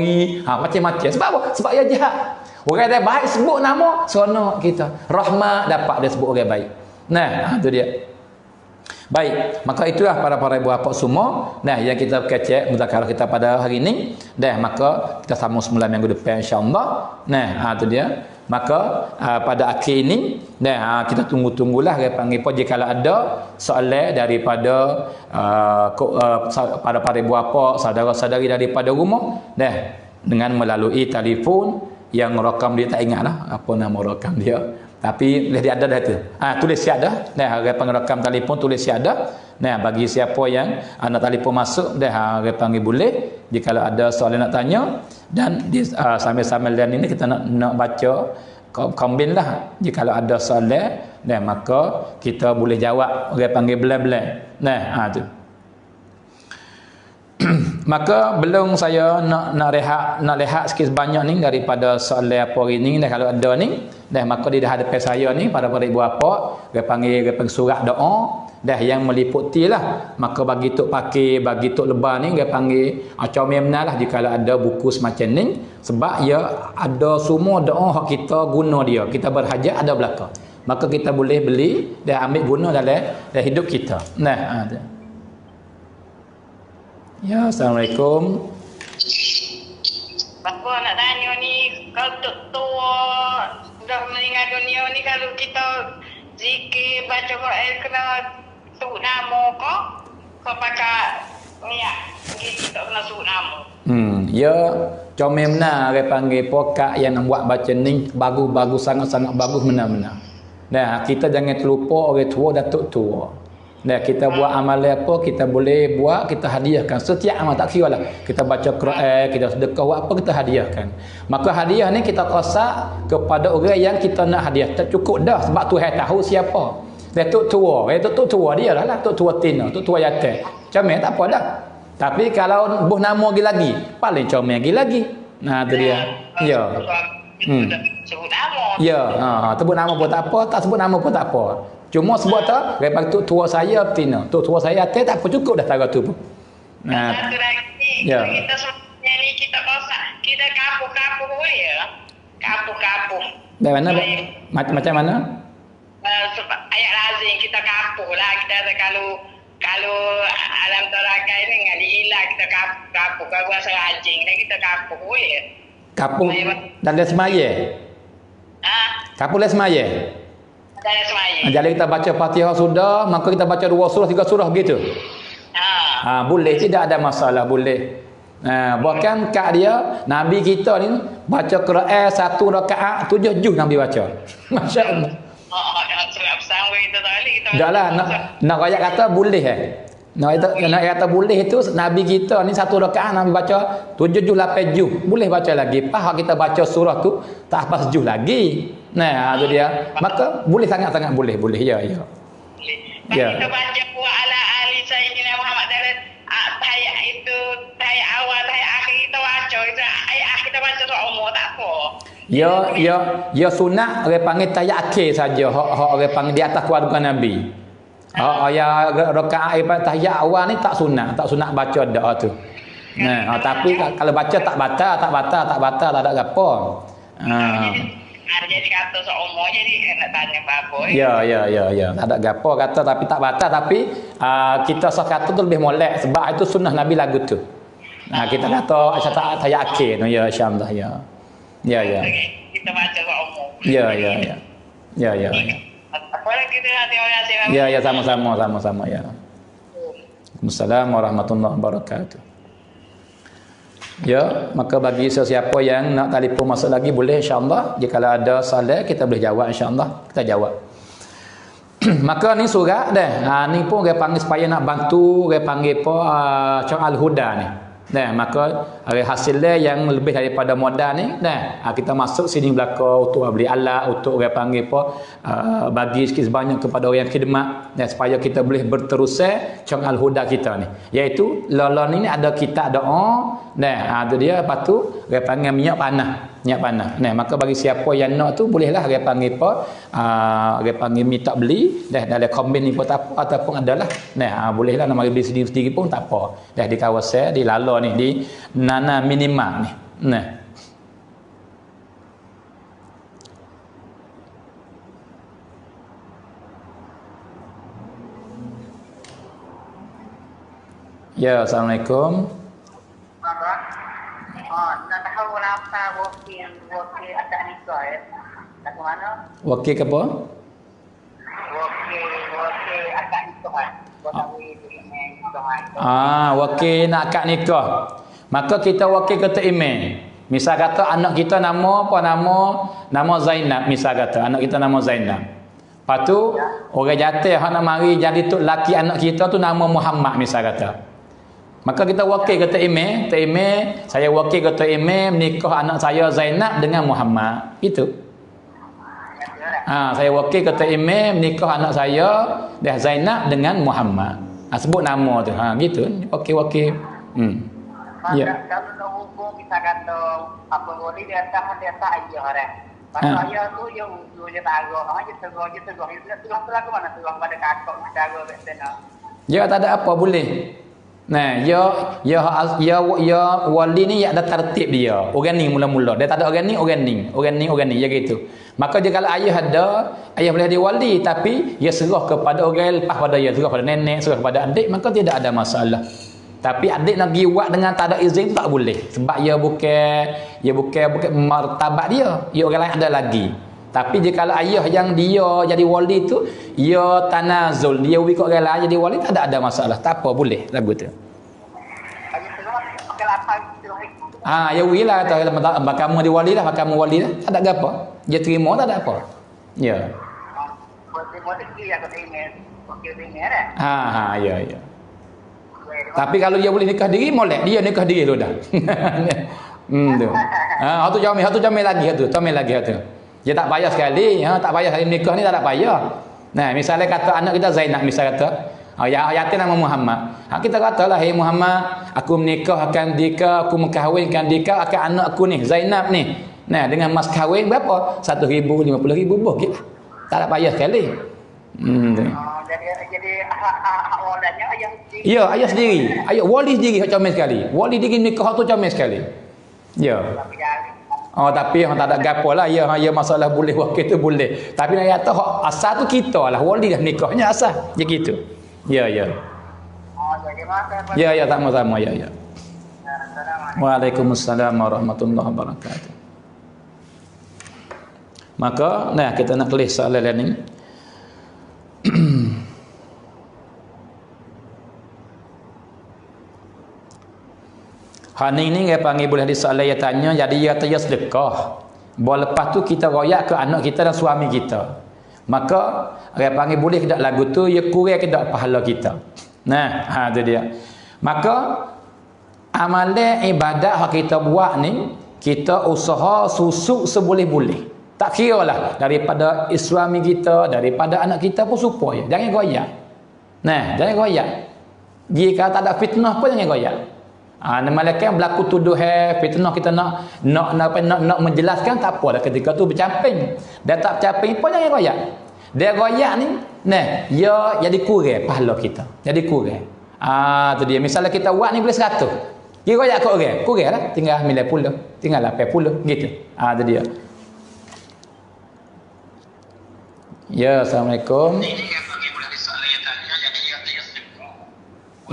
macam-macam. Sebab apa? Sebab dia jahat. Orang yang baik sebut nama, seronok kita. Rahmat dapat dia sebut orang baik. Nah, itu dia. Baik, maka itulah para ibu bapa semua. Nah, yang kita kecek muzakarah kita pada hari ini. Dah, maka kita sambung semula minggu depan insya-Allah. Nah, itu dia. Maka pada akhir ini, dah kita tunggulah dia panggil apa jika ada soalan daripada para ibu bapa, saudara-saudari daripada rumah, dah dengan melalui telefon yang rakam dia tak ingat lah apa nama rakam dia, tapi dia ada dah tu. Tulis siap dah. Dah dia panggil rakam telefon, tulis siap dah. Nah, bagi siapa yang nak telefon masuk, dah dia panggil boleh jika ada soalan nak tanya. Dan sambil-sambil dan ini kita nak baca kombin lah. Jika ada soalan, dah maka kita boleh jawab. Dia panggil belan-belan. Nah, tu. Maka belum saya nak rehat sikit banyak ni daripada soalan apa hari ni. Dah kalau ada ni, dah maka di hadapan saya ni para ibu bapa, dia panggil surat doa dah yang meliputi lah. Maka bagi tok pakai, bagi tok lebar ni dia panggil comel lah jika ada buku semacam ni, sebab ya ada semua doa hak kita guna dia. Kita berhajat ada belaka. Maka kita boleh beli dan ambil guna dalam hidup kita. Nah, ada. Ya, Assalamualaikum. Bapa nak tanya ni, kalau tua dah meninggal dunia ni, kalau kita zikir baca Quran kena sebut nama ke? Kau pakai niat gitu tak kena sebut nama. Ya, comel benar dia panggil pokak yang nak buat baca ni bagus sangat-sangat bagus benar-benar. Nah, kita jangan terlupa orang tua, datuk tua. Dan kita buat amalan apa kita boleh buat, kita hadiahkan. Setiap amal tak kira lah. Kita baca Quran, kita sedekah buat apa kita hadiahkan. Maka hadiah ni kita kosak kepada orang yang kita nak hadiah. Tak cukup dah sebab Tuhan tahu siapa. Dia tok tua, tok tua dia lah, tok tua tina, tok tua yatim. Comel tak apa dah. Tapi kalau buh nama lagi, paling comel lagi. Nah tu dia. Ya. Sebut nama. Ya, sebut nama pun tak apa, tak sebut nama pun tak apa. Cuma sebut tak, daripada tok tua saya betina. Tok tua saya atas tak apa cukup dah tahu tu pun. Nah, satu lagi, ya. kita sebenarnya ni kita kosak, kita kapu-kapu ya. Kapu-kapu. Dari mana? Macam mana? Sebab ayat lazim kita kapu lah. Kita ada kalau alam terakai ni dengan diilah kita kapu. Kalau rasa rajin ni kita kapu ya. Kapu dalam semaya. Kapu dalam semaya. Dalam semaya. Jadi kita baca Fatihah sudah, maka kita baca 2 surah 3 surah gitu. Boleh, tidak ada masalah, boleh. Bahkan kat dia Nabi kita ni baca Quran 1 rakaat 7 juz Nabi baca. Masya-Allah. Dah lah nak ayat kata boleh Nak kata boleh itu Nabi kita ni 1 rakaat Nabi baca 7 juz 8 juz. Boleh baca lagi. Pas kita baca surah tu tak apa sejuz lagi. Nah, tu dia. Maka boleh sangat-sangat boleh. Ya. Ya. Kita baca wa ala ali sayyidina Muhammad dalam ayat itu, ayat awal, ayat akhir kita baca. Ayat kita baca tu umur tak apa. Ya sunat orang panggil ayat akhir saja. Hak orang panggil di atas keluarga Nabi. Ya rakaat tahiyat awal ni tak sunat baca doa tu. Nah, tapi kalau baca tak batal, tak ada apa. Jadi kata seumur jadi nak tanya apa. Ya. Tak ada gapo kata tapi tak batal tapi kita kata tu lebih molek sebab itu sunnah Nabi lagu tu. Kita kata ayat akhir tu ya insyaallah ya. Ya. Kita baca seumur. Ya. Apa lagi tu hati orang Ya, sama-sama ya. Assalamualaikum warahmatullahi wabarakatuh. Ya, maka bagi sesiapa yang nak telefon masuk lagi boleh insya-Allah. Jika ada soalan kita boleh jawab insya-Allah, kita jawab. Maka ni surat dah. Ni pun dia panggil supaya nak bantu, dia panggil apa Al-Huda ni. Maka hasil dia yang lebih daripada modal ni kita masuk sini belakang untuk beli alat, untuk dia panggil apa bagi sikit sebanyak kepada orang yang khidmat supaya kita boleh berterusan Al-Huda kita ni, iaitu lalan ni ada kitab doa tu dia. Lepas tu dia panggil minyak panah. Maka bagi siapa yang nak tu bolehlah dia panggil apa dia panggil minta beli dalam kombin ni pun tak apa ataupun adalah bolehlah nak beli sendiri pun tak apa di kawasan di Lala ni di Nana Minima ni. Ya, assalamualaikum. Nak tahu kenapa wakil akad nikah ya? Tak ke mana? Wakil ke apa? Wakil akad nikah. Wakil nak akad nikah. Maka kita wakil kata email. Misal kata anak kita nama apa? Nama Zainab. Misal kata anak kita nama Zainab. Lepas tu orang jatuh hak nak mari jadi tok laki anak kita tu nama Muhammad misal kata. Maka kita wakil kata email, saya wakil kata email menikah anak saya Zainab dengan Muhammad. Itu. Saya wakil kata email menikah anak saya Zainab dengan Muhammad. Sebut nama tu. Gitu. Wakil. Ya. Kalau nak hukum kita kata apa boleh dia tak ayah orang. Pasal ayah tu yang dia tak agak. Dia tegur. Tegur ke mana? Tegur pada kakak kita agak betul. Ya tak ada apa boleh. Ya wali ni ada tertib dia. Organik mula-mula. Dia tak ada organik ya gitu. Maka jika ayah ada, ayah boleh jadi wali tapi ia serah kepada orang lepas pada dia, serah pada nenek, serah kepada adik, maka tidak ada masalah. Tapi adik nak pergi buat dengan tak ada izin tak boleh. Sebab ia bukan martabat dia. Ia orang lain ada lagi. Tapi jika ayah yang dia jadi wali tu, ia tanazul, dia ikut orang lain jadi wali, tak ada masalah. Tak apa, boleh lagu tu. Ya wilah kamu di wali lah, kamu wali lah. Tak ada apa. Dia terima tak ada apa. Ya. Okey dengar dah. Ya ya. Tapi kalau dia boleh nikah diri, molek dia nikah diri tu dah. Tu. Hatu comel lagi tu. Dia tak payah sekali, tak payah sekali nikah ni tak payah. Nah, misalnya kata anak kita Zainab misal kata, yatim nama Muhammad. Kita katalah, "Hai Muhammad, aku menikahkan dika, aku mengkahwinkan dika akan anak aku ni, Zainab ni." Nah, dengan mas kahwin berapa? 1,000, 50,000 boleh. Tak payah sekali. Jadi hak waladnya ayah sendiri. Ya, ayah sendiri. Ayah wali sendiri hak comel sekali. Wali diri nikah tu comel sekali. Ya. Tapi hang tak ada gapo lah. Ya, masalah boleh wakil tu boleh. Tapi nak kata hak asal tu kita lah. Wali dah nikahnya asal. Je gitu. Ya. Jadi masa. Ya, sama-sama. Ya. Waalaikumsalam warahmatullahi wabarakatuh. Maka, kita nak tulis soalan lain ni. Hani ni dia panggil boleh di soalan dia tanya, jadi dia kata dia sedekah. Bahawa lepas tu kita royak ke anak kita dan suami kita. Maka dia panggil boleh ke tak lagu tu, dia kurang ke tak pahala kita. Nah, tu dia. Maka amalan ibadat yang kita buat ni, kita usaha susuk seboleh-boleh. Tak kira lah daripada suami kita, daripada anak kita pun supaya. Jangan goyak. Nah, jangan goyak. Jika tak ada fitnah pun jangan goyak. Malaikat berlaku tuduh fitnah kita nak menjelaskan tak apa dah ketika tu bercamping. Dan tak bercamping pun jangan goyak. Dia goyak ni, dia jadi kurang pahala kita. Jadi kurang. Tu dia. Misalnya kita buat ni boleh 100. Dia goyak ke orang. Kurang lah. Tinggal 90. Tinggal 80. Gitu. Tu dia. Ya, Assalamualaikum.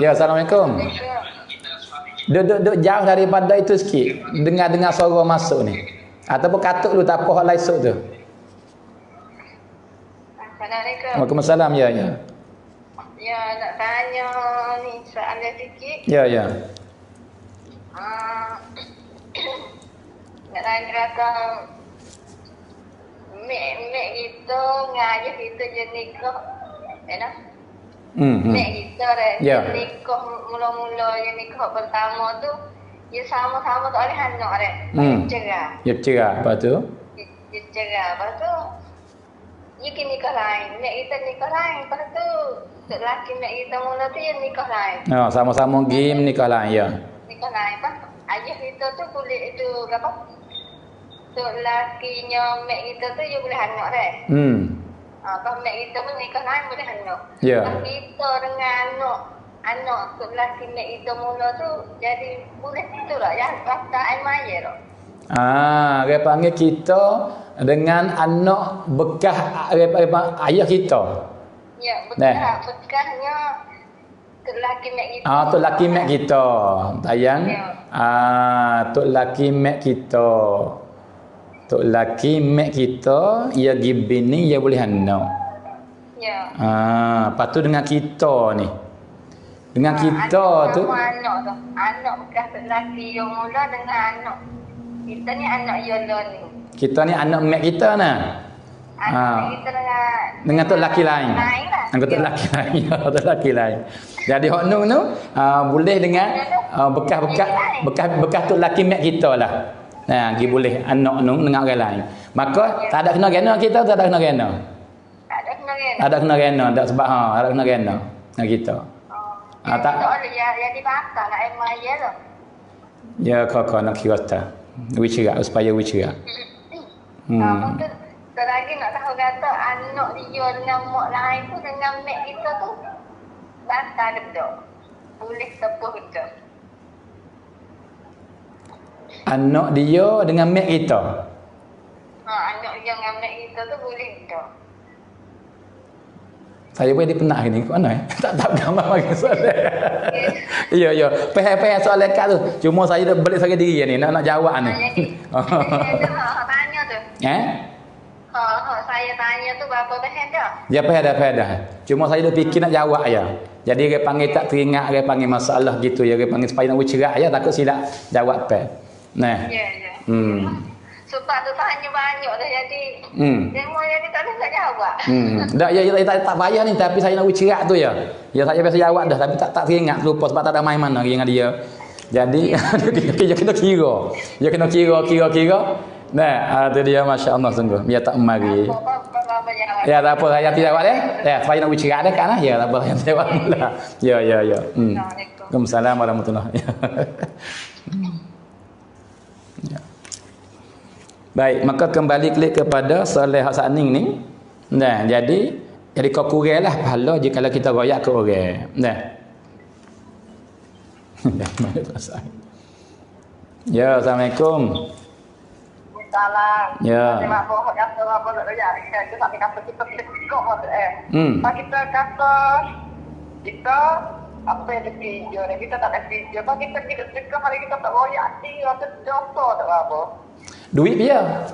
Ya, Assalamualaikum. Duduk jauh daripada itu sikit. Dengar suara masuk ni. Ataupun katuk dulu tak apa hak lain tu. Assalamualaikum. Waalaikumsalam. Ya. Ya, nak tanya ni soalan sikit. Ya. Nak tanya kata mek kita ngajak kita je nikah. Mek kita nikah mula-mula je nikah pertama tu dia sama-sama tak boleh anak dah. Cerai. Ya cerai. Lepas tu? Dia cerai. Lepas tu dia kena nikah lain. Mek kita nikah lain. Lepas tu tok laki mek kita mula tu dia nikah lain. Sama-sama game nikah lain ya. Nikah lain. Lepas ayah kita tu boleh tu apa? Tok lakinya mek kita tu dia boleh anak dah. Kalau mek kita pun nikah lain boleh anak. Ya. Kalau kita dengan anak tok laki mek kita mula tu jadi boleh tu lah. Yang rasa air tu. Dia panggil kita dengan anak bekas ayah kita. Ya, bekasnya tok laki mek kita. Tok laki mek kita. Tayang. Tok laki mek kita. Tok laki mek kita, ia gibin ni ia boleh anak. Ya. Lepas tu dengan kita ni. Dengan kita tu. Anak bekas tok laki yang mula dengan anak. Kita ni anak Yola ni. Kita ni anak mek kita nah. Anak kita dengan tok laki lain. Dengan tok laki lain. Ya, tok laki lain. Jadi hok nu boleh dengan bekas tok laki mek kita lah. Dia boleh anak nu dengan orang lain. Maka tak ada kena gena kita, tak ada kena gena. Tak ada kena gena, tak sebab tak ada kena gena dengan kita. Tak boleh ya dibakar lah emang ya tu. Ya kau nak kira tak. Wicerak supaya wicerak. Lagi nak tahu kata anak dia dengan mak lain tu dengan mak kita tu bakar betul. Boleh tepuh betul. Anak dia dengan mak kita. Anak dia dengan mak kita tu boleh betul. Saya pun dia pernah ni. Kau mana tak gambar bagi soalan. Ya. Faham soalan kat tu. Cuma saya dah balik saya diri ni nak jawab ni. Tanya tu. Saya tanya tu berapa faham dah? Ya faham dah. Cuma saya dah fikir nak jawab ya. Jadi dia panggil tak teringat, dia panggil masalah gitu ya, dia panggil supaya nak bercerak ya, takut silap jawab apa. Nah. Ya. Sebab tu tanya banyak dah jadi. Demo yang ni tak ada nak jawab. Tak, tak payah ni, tapi saya nak ucerak tu ya. Ya saya biasa jawab dah, tapi tak teringat, lupa sebab tak ada main mana dengan dia. Jadi dia kena kira. Dia kena kira. Nah, tu dia, masya-Allah sungguh. Dia tak mari. Ya, tak apa, saya tidak jawab ya. Saya nak ucerak dah kan. Ya, tak apa, saya jawab pula. Ya. Waalaikumsalam warahmatullahi wabarakatuh. Baik, maka kembali klik kepada soleh hasaning ni. Nah, jadi kau kuranglah pahala jika kita royak ke orang. Nah. Ya, assalamualaikum. Salam. Ya. Terima kasih kata apa nak royak. Kita sampai kata kita tekok Pak kita kata kita apa yang ada video ni, kita tak ada video. Pak kita tekok hari kita tak royak ni, rasa dosa tak apa. Duit dia.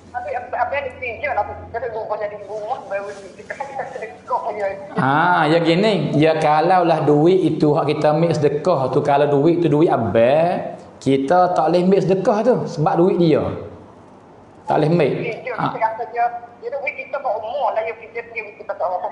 Tapi apa yang dipinjam lah, kita guna jadi rumah baru kita sedekah aja. Ya gini, ya kalaulah duit itu hak kita ambil sedekah tu, kalau duit tu duit abang, kita tak boleh ambil sedekah tu sebab duit dia. Tak boleh ambil. Kita kata dia duit kita buat umur lah, yang kita tak tahu apa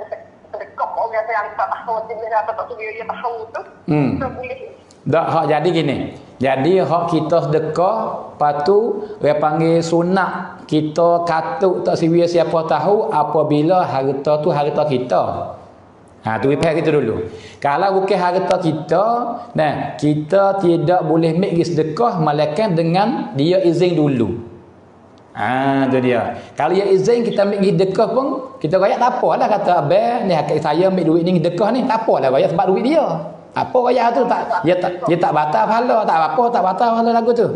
sedekah orang yang tak tahu dia tak tahu dia tahu tu. Kita boleh. Tak, hak jadi gini. Jadi hak kita sedekah, lepas tu dia panggil sunat. Kita katuk tak siwia siapa tahu apabila harta tu harta kita. Tu repair kita dulu. Kalau bukan harta kita, nah, kita tidak boleh ambil sedekah melainkan dengan dia izin dulu. Tu dia. Kalau dia izin kita ambil sedekah pun, kita royak tak apalah, kata abang, ni hak saya ambil duit ni sedekah ni, tak apalah royak sebab duit dia. Apa royak tu tak dia tak batal pahala, tak apa, tak batal pahala lagu tu.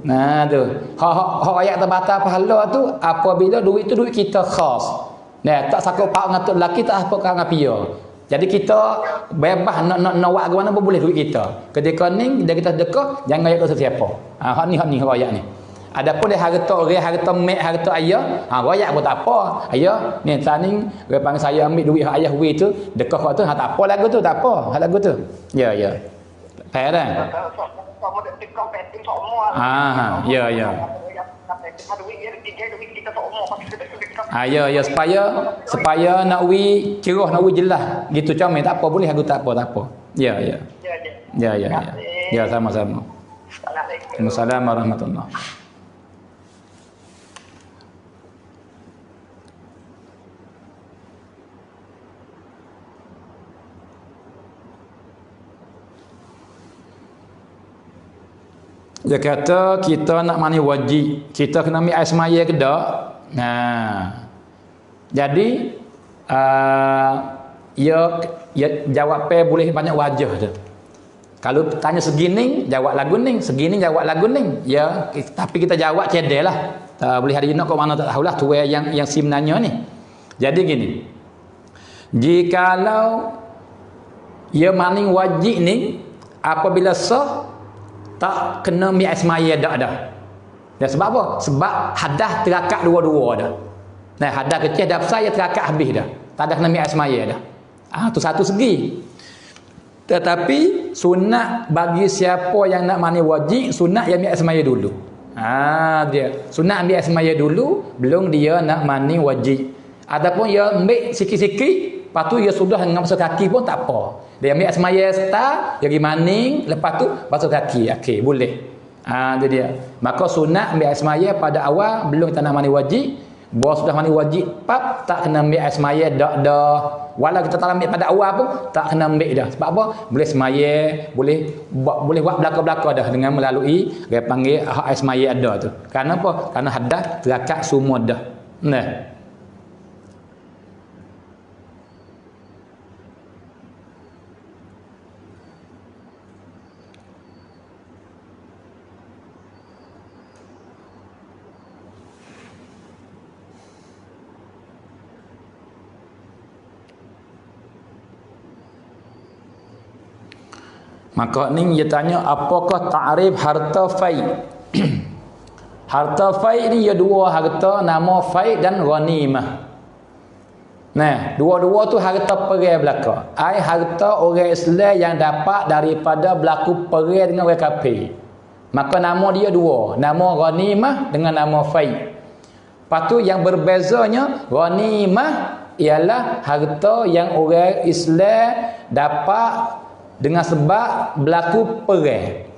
Nah tu. Hak royak tak batal pahala tu apabila duit tu duit kita khas. Nah, tak sakut pak ngatuk lelaki, tak apa kang apia. Jadi kita bebas nak buat ke mana pun boleh duit kita. Ketika ni dia kita sedekah, jangan royak ke siapa. Hak ni royak ni. Adapun dia harta orang, harta mak, harta ayah, royak pun tak apa. Ayah, ni tani dia panggil saya ambil duit hak ayah we tu, dekah hak tu, tak apa lagu tu, tak apa. Hak lagu tu. Ya. Faham dah? Ya. Ya, supaya nak wi cerah, nak wi jelas. Gitu comel, tak apa boleh, aku tak apa. Ya. Ya, sama-sama. Assalamualaikum warahmatullahi wabarakatuh. Dia kata kita nak mani wajib, kita kena ambil air semaya ke tak? Jadi ya jawab boleh banyak wajah tu. Kalau tanya segini jawab lagu ni, segini jawab lagu ni. Ya, tapi kita jawab cedelah. Boleh hari nak kau mana tak tahulah tu yang sebenarnya ni. Jadi gini. Jikalau ya mani wajib ni apabila sah tak kena mi asmaya dah. Ya sebab apa? Sebab hadah terakat dua-dua dah. Nah, hadah kecil dah besar ya terakat habis dah. Tak ada kena mi asmaya dah. Tu satu segi. Tetapi sunat bagi siapa yang nak mani wajib, sunat yang mi asmaya dulu. Dia. Sunat ambil asmaya dulu, belum dia nak mani wajib. Ataupun dia ambil sikit-sikit, lepas tu dia sudah dengan basuh kaki pun tak apa. Dia ambil asmaya start, dia pergi maning, lepas tu basuh kaki. Okey, boleh. Itu dia. Maka sunat ambil asmaya pada awal belum kita nak mani wajib. Bahawa sudah mani wajib, pap tak kena ambil asmaya dah. Walau kita tak ambil pada awal pun tak kena ambil dah. Sebab apa? Boleh semaya, boleh buat belaka-belaka dah dengan melalui dia panggil asmaya ada tu. Kerana apa? Kerana hadah terakat semua dah. Nah. Maka ni dia tanya apakah ta'rif harta fai? Harta fai ni ya dua harta, nama fai dan ghanimah. Nah, dua-dua tu harta perang belaka. Harta orang Islam yang dapat daripada berlaku perang dengan orang kafir. Maka nama dia dua. Nama ghanimah dengan nama fai. Lepas tu yang berbezanya, ghanimah ialah harta yang orang Islam dapat dengan sebab berlaku perang.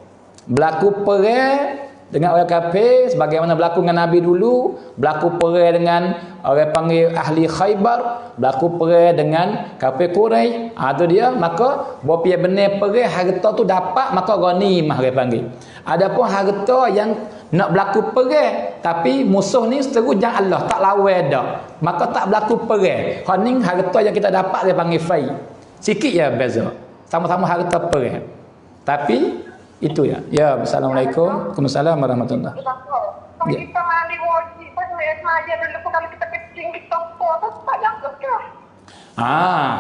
Berlaku perang dengan orang kafir sebagaimana berlaku dengan Nabi dulu, berlaku perang dengan orang panggil ahli Khaybar, berlaku perang dengan kafir Quraisy. Tu dia, maka bopian benar perang harta tu dapat, maka ghanimah orang panggil. Adapun harta yang nak berlaku perang tapi musuh ni seterus jangan Allah, tak lawan dak, maka tak berlaku perang. Khaning harta yang kita dapat dia panggil fai. Sikit ya beza. Sama-sama harta perang. Tapi itu ya. Ya, assalamualaikum. Waalaikumsalam warahmatullahi. Kalau kita mandi wajib, pas aja dulu kalau kita kecing di toko tu tak jaga ke?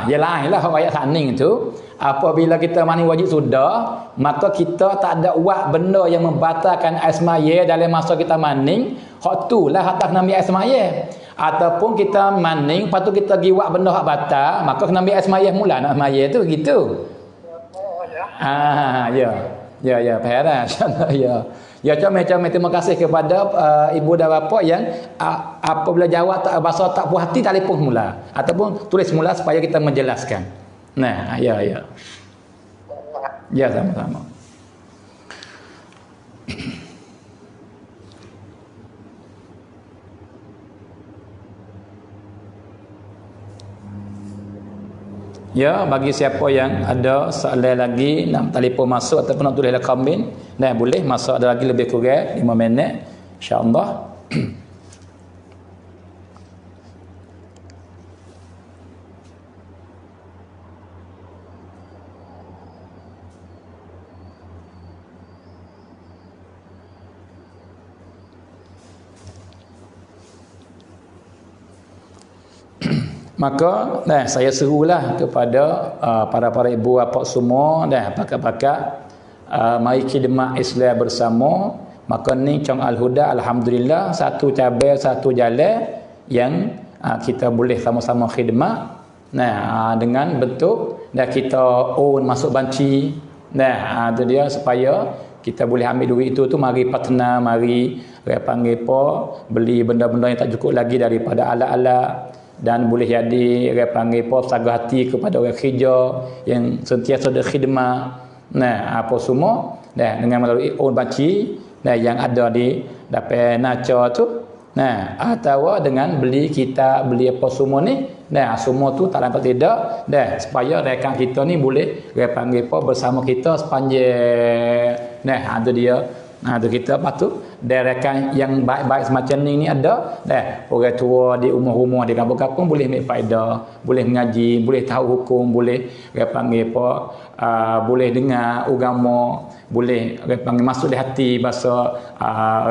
Ya lainlah ayat saning tu. Apabila kita mandi wajib sudah, maka kita tak ada buat benda yang membatalkan asmaya dalam masa kita maning. Hak tu lah hak tak kena ambil asmaya. Ataupun kita maning, lepas tu kita pergi buat benda hak batal, maka kena ambil asmaya mula nak asmaya tu gitu. Ya. Ya, faham dah. Ya. Ya, comel-comel terima kasih kepada ibu dan bapa yang apabila jawab tak bahasa tak puas hati telefon mula ataupun tulis mula supaya kita menjelaskan. Nah, ya. Ya, sama-sama. Ya, bagi siapa yang ada soalan lagi nak telefon masuk ataupun nak tulis dalam komen, boleh masuk, ada lagi lebih kurang 5 minit insya-Allah. Maka saya serulah kepada para ibu bapa semua pakar-pakar, mari khidmat Islam bersama. Maka ni Chong Al-Huda alhamdulillah satu cabai satu jalan yang kita boleh sama-sama khidmat dengan bentuk kita masuk banci. Itu dia supaya kita boleh ambil duit itu tu mari partner, mari panggil beli benda-benda yang tak cukup lagi daripada alat-alat, dan boleh jadi orang panggil saga hati kepada orang kerja yang sentiasa berkhidmat. Apa semua dengan melalui baci yang ada di dapat naca tu, atau dengan beli kitab, beli apa semua ni, semua tu tak lambat tidak supaya rekan kita ni boleh orang panggil bersama kita sepanjang ada dia. Tu kita patut rekan yang baik-baik semacam ni ada orang tua di rumah-rumah di kampung-kampung boleh ambil faedah, boleh mengaji, boleh tahu hukum, boleh panggil boleh dengar agama, boleh panggil masuk di hati bahasa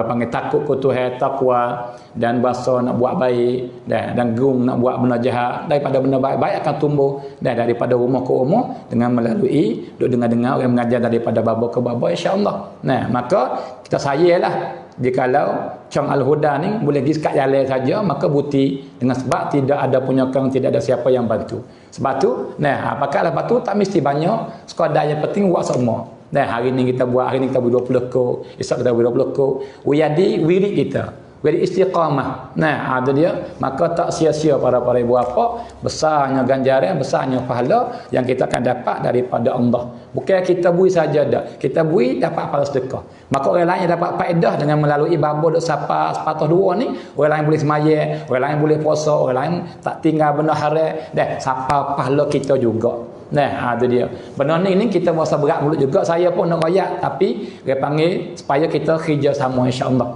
panggil takut ke Tuhan, takwa, dan bahasa nak buat baik dan gerung nak buat benda jahat. Daripada benda baik-baik akan tumbuh daripada rumah ke rumah dengan melalui duk dengar-dengar orang mengajar daripada baba ke baba insya-Allah. Maka kita sayalah jikalau Chong Al-Huda ni boleh pergi sekat jalan saja, maka bukti dengan sebab tidak ada penyokong, tidak ada siapa yang bantu. Sebab tu apakah lepas tu tak mesti banyak, sekadar yang penting buat semua. Hari ni kita buat, hari ni kita buat 20 kok, esok kita buat 20 kok. Jadi wirid kita, wirid istiqamah. Ada dia, maka tak sia-sia para ibu bapa, besarnya ganjaran, besarnya pahala yang kita akan dapat daripada Allah. Bukan kita bui saja dah, kita bui dapat pahala sedekah. Maka orang lain yang dapat faedah dengan melalui babo duk sapa sepatah dua ni, orang lain boleh sembahyang, orang lain boleh puasa, orang lain tak tinggal benda haram, sapa pahala kita juga. Itu dia. Benda ni kita rasa berat mulut juga, saya pun nak royak, tapi dia panggil supaya kita kerja sama insya-Allah.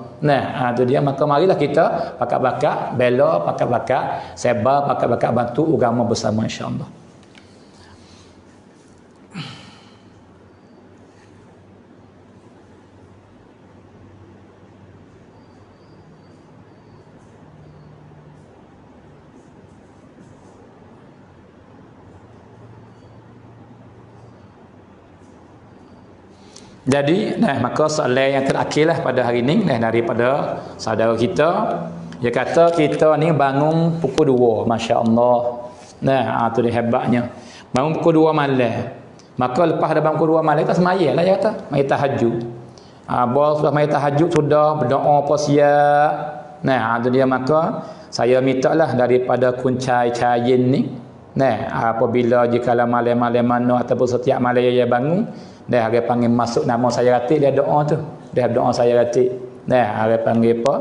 Itu dia. Maka marilah kita pakak-pakak bela, pakak-pakak sebar, pakak-pakak bantu agama bersama insya-Allah. Jadi maka soalan yang terakhirlah pada hari ini daripada saudara kita. Dia kata kita ni bangun pukul 2, masya-Allah. Tu dia hebatnya. Bangun pukul 2 malam. Maka lepas dah bangun pukul 2 malam kita semayanglah dia kata, mai tahajud. Bos sudah mai tahajud sudah berdoa apa siap. Nah, itu dia maka saya mintalah daripada kuncai cayin ni. Nah, apabila jika malam-malam mana ataupun setiap malam dia bangun, dia panggil masuk nama saya ratik dia doa tu. Dia doa saya ratik. Nah, dia panggil apa?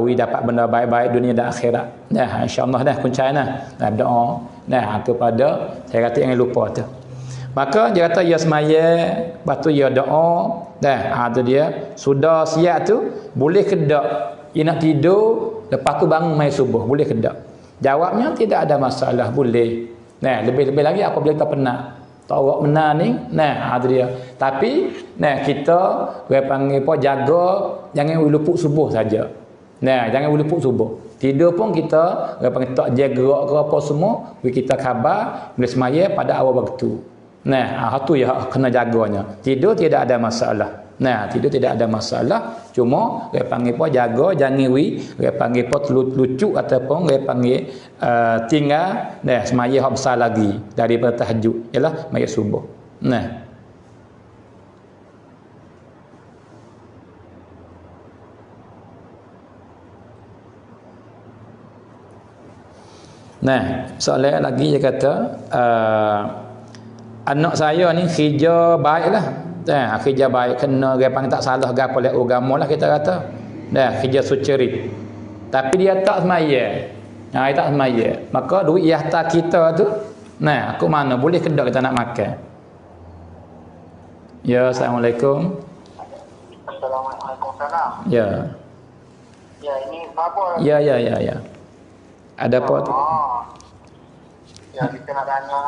We dapat benda baik-baik dunia dan akhirat. Nah, insya-Allah dah kuncai nah. Nah, berdoa. Nah, kepada saya kata jangan lupa tu. Maka dia kata ya semaya, lepas tu ya doa. Dah, tu dia. Sudah siap tu, boleh ke tak? Dia nak tidur, lepas tu bangun mai subuh, boleh ke tak? Jawabnya tidak ada masalah, boleh. Nah, lebih-lebih lagi apabila kita penat. Tawak benar ni, nah tu dia. Tapi, nah kita orang panggil apa jaga jangan luput subuh saja. Nah, jangan luput subuh. Tidur pun kita orang panggil tak jaga gerak ke apa semua, kita khabar bila semaya pada awal waktu. Nah, tu ya kena jaganya. Tidur tidak ada masalah. Nah, tidur tidak ada masalah. Cuma orang panggil apa jaga jangan orang panggil apa lucu ataupun orang panggil tinggal nah semaya hak besar lagi daripada tahajud ialah semaya subuh. Nah. Nah, soalan lagi dia kata anak saya ni kerja baiklah. Dah kerja baik kena dia panggil tak salah gapo oleh agama lah kita kata. Dah kerja suceri. Tapi dia tak semaya. Dia tak semaya. Maka duit yahta kita tu nah aku mana boleh ke tak kita nak makan. Ya, assalamualaikum. Assalamualaikum salam. Ya. Ya, ini apa? Ya. Ada apa tu? Ya, kita nak tanya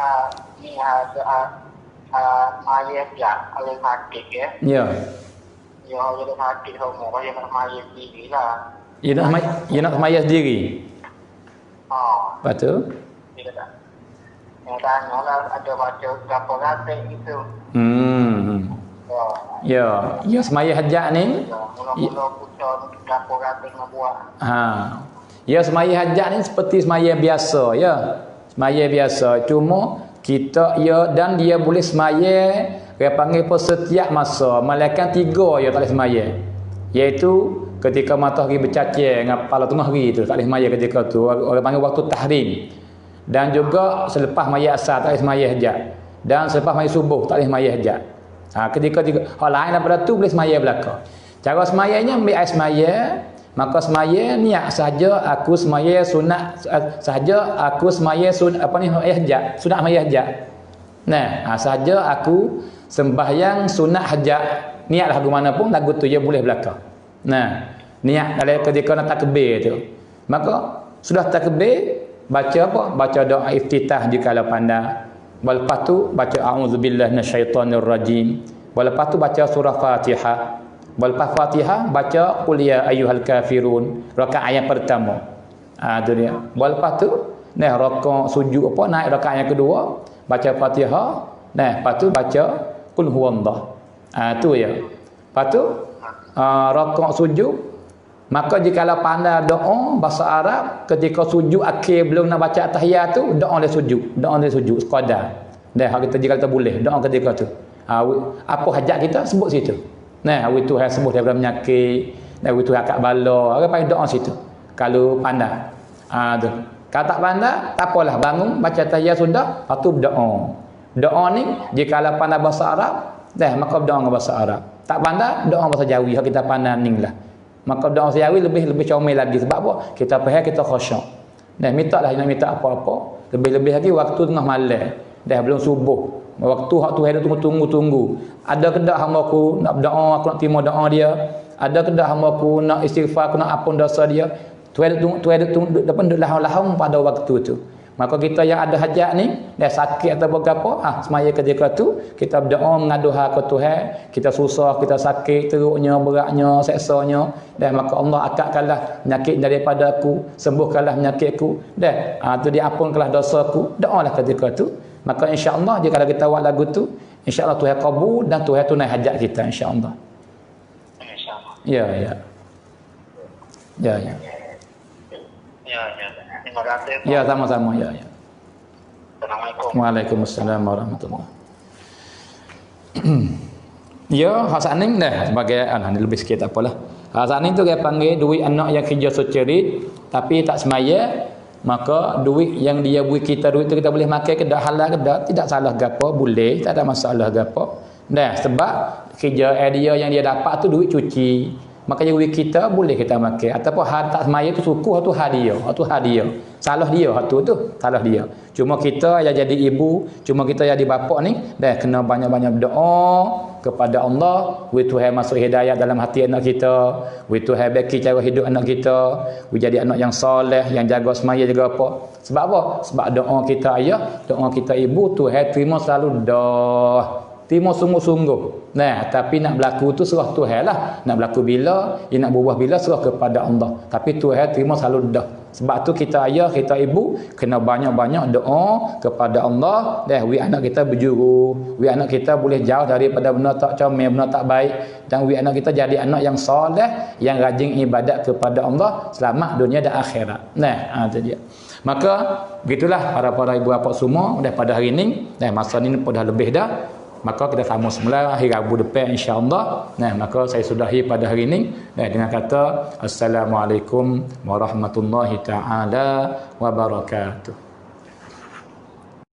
ni ada ayah dia, ayah sakit ya. Ya. Ya, ayah sakit semua, ayah nak ayah sendiri lah. Ia nak semaya sendiri. Lepas tu? Tidak tak. Yang tanya lah ada baca berapa ratus gitu. Ya, semaya hajat ni. Mula-mula putar berapa ratus nak buat. Ya, semaya hajat ni seperti semaya biasa ya. Semaya biasa. Cuma kita ya dan dia boleh semaya dia panggil apa setiap masa. Malaikat 3 ya tak boleh semaya. Iaitu ketika matahari bercacir dengan kepala tengah hari tu tak boleh semaya ketika tu. Orang panggil waktu tahrim. Dan juga selepas maya asar tak boleh semaya hajat. Dan selepas maya subuh tak boleh semaya hajat. Ketika hal lain daripada tu boleh semaya belaka. Cara semayanya ambil air semaya, maka semaya niat saja aku semaya sunat saja aku semaya sunat apa ni hajat, sunat semaya hajat. Nah, saja aku sembahyang sunat hajat, niat lagu mana pun lagu tu dia boleh belaka. Nah, niat dalam ketika nak takbir tu. Maka sudah takbir baca apa? Baca doa iftitah jika la pandai. Lepas tu baca a'udzubillahi minasyaitonir rajim. Lepas tu baca surah Fatihah. Lepas Fatihah baca qul ya ayyuhal kafirun rakaat yang pertama. Tu dia. Lepas tu nah rakaat sujud apa naik rakaat yang kedua baca Fatihah. Nah, lepas tu baca qul huwallah. Tu ya. Lepas tu rakaat sujud maka jikalau pandai doa bahasa Arab ketika sujud akhir belum nak baca tahiyat tu doa dia sujud sekadar. Dah kita jika kita boleh doa ketika tu. Apa hajat kita sebut situ. Nah, awi Tuhan sembuh daripada penyakit, dan awi Tuhan akak bala. Orang panggil doa situ. Kalau pandai. Tu. Kalau tak pandai, tak apalah bangun baca tahiyat sudah, lepas tu berdoa. Doa ni jikalau pandai bahasa Arab, dah maka berdoa dengan bahasa Arab. Tak pandai, doa bahasa Jawi hak kita pandai ninglah. Maka doa bahasa Jawi lebih comel lagi sebab apa? Kita faham kita khusyuk. Dah mintalah nak minta apa-apa, lebih-lebih lagi waktu tengah malam. Dah belum subuh. Waktu hak tu ada tunggu. Ada kedak hamba aku nak berdoa, aku nak terima doa dia. Ada kedak hamba aku nak istighfar, aku nak ampun dosa dia. Tu ada depan lahang pada waktu tu. Maka kita yang ada hajat ni, dah sakit atau berapa, semaya ketika tu kita berdoa mengaduha ke Tuhan, kita susah, kita sakit, teruknya, beratnya, seksanya, dan maka Allah akatkanlah penyakit daripada aku, sembuhkanlah penyakitku. Dah, tu diampunkanlah dosaku. Doalah ketika tu. Maka insya-Allah jika kita buat lagu tu, insya-Allah Tuhan kabul dan Tuhan tunai hajat kita insya-Allah. Insya-Allah. Ya. Ya. Terima kasih. Ya, sama-sama ya. Assalamualaikum. Waalaikumsalam warahmatullahi. Ya, hasaning dah sebagai ni lebih sikit tak apalah. Hasaning tu dia panggil duit anak yang kerja seceri tapi tak semaya, maka duit yang dia beri kita duit tu kita boleh makan ke dak halal ke dak, tidak salah gapo, boleh, tak ada masalah gapo. Dah sebab kerja dia yang dia dapat tu duit cuci. Makanya duit kita boleh kita makan ataupun tak semaya tu suku tu hadiah. Salah dia tu salah dia. Cuma kita yang jadi ibu, cuma kita yang jadi bapa ni dah kena banyak-banyak berdoa kepada Allah, we Tuhan masuk hidayah dalam hati anak kita, we Tuhan bagi cara hidup anak kita, we jadi anak yang soleh, yang jaga semaya, jaga apa. Sebab apa? Sebab doa kita ayah, doa kita ibu, Tuhan terima selalu dah. Terima sungguh-sungguh. Nah, tapi nak berlaku tu serah Tuhan lah. Nak berlaku bila, nak berubah bila serah kepada Allah. Tapi Tuhan terima selalu dah. Sebab tu kita ayah, kita ibu kena banyak-banyak doa kepada Allah. Dah, we anak kita berjuru, we anak kita boleh jauh daripada benda tak comel, benda tak baik, dan we anak kita jadi anak yang soleh, yang rajin ibadat kepada Allah, selamat dunia dan akhirat. Nah, itu dia. Maka begitulah para ibu bapa semua dah pada hari ini, dah masa ni pun dah lebih dah. Maka kita sambung semula hari Rabu depan insya-Allah. Nah, maka saya sudahi pada hari ini dengan kata assalamualaikum warahmatullahi taala wabarakatuh.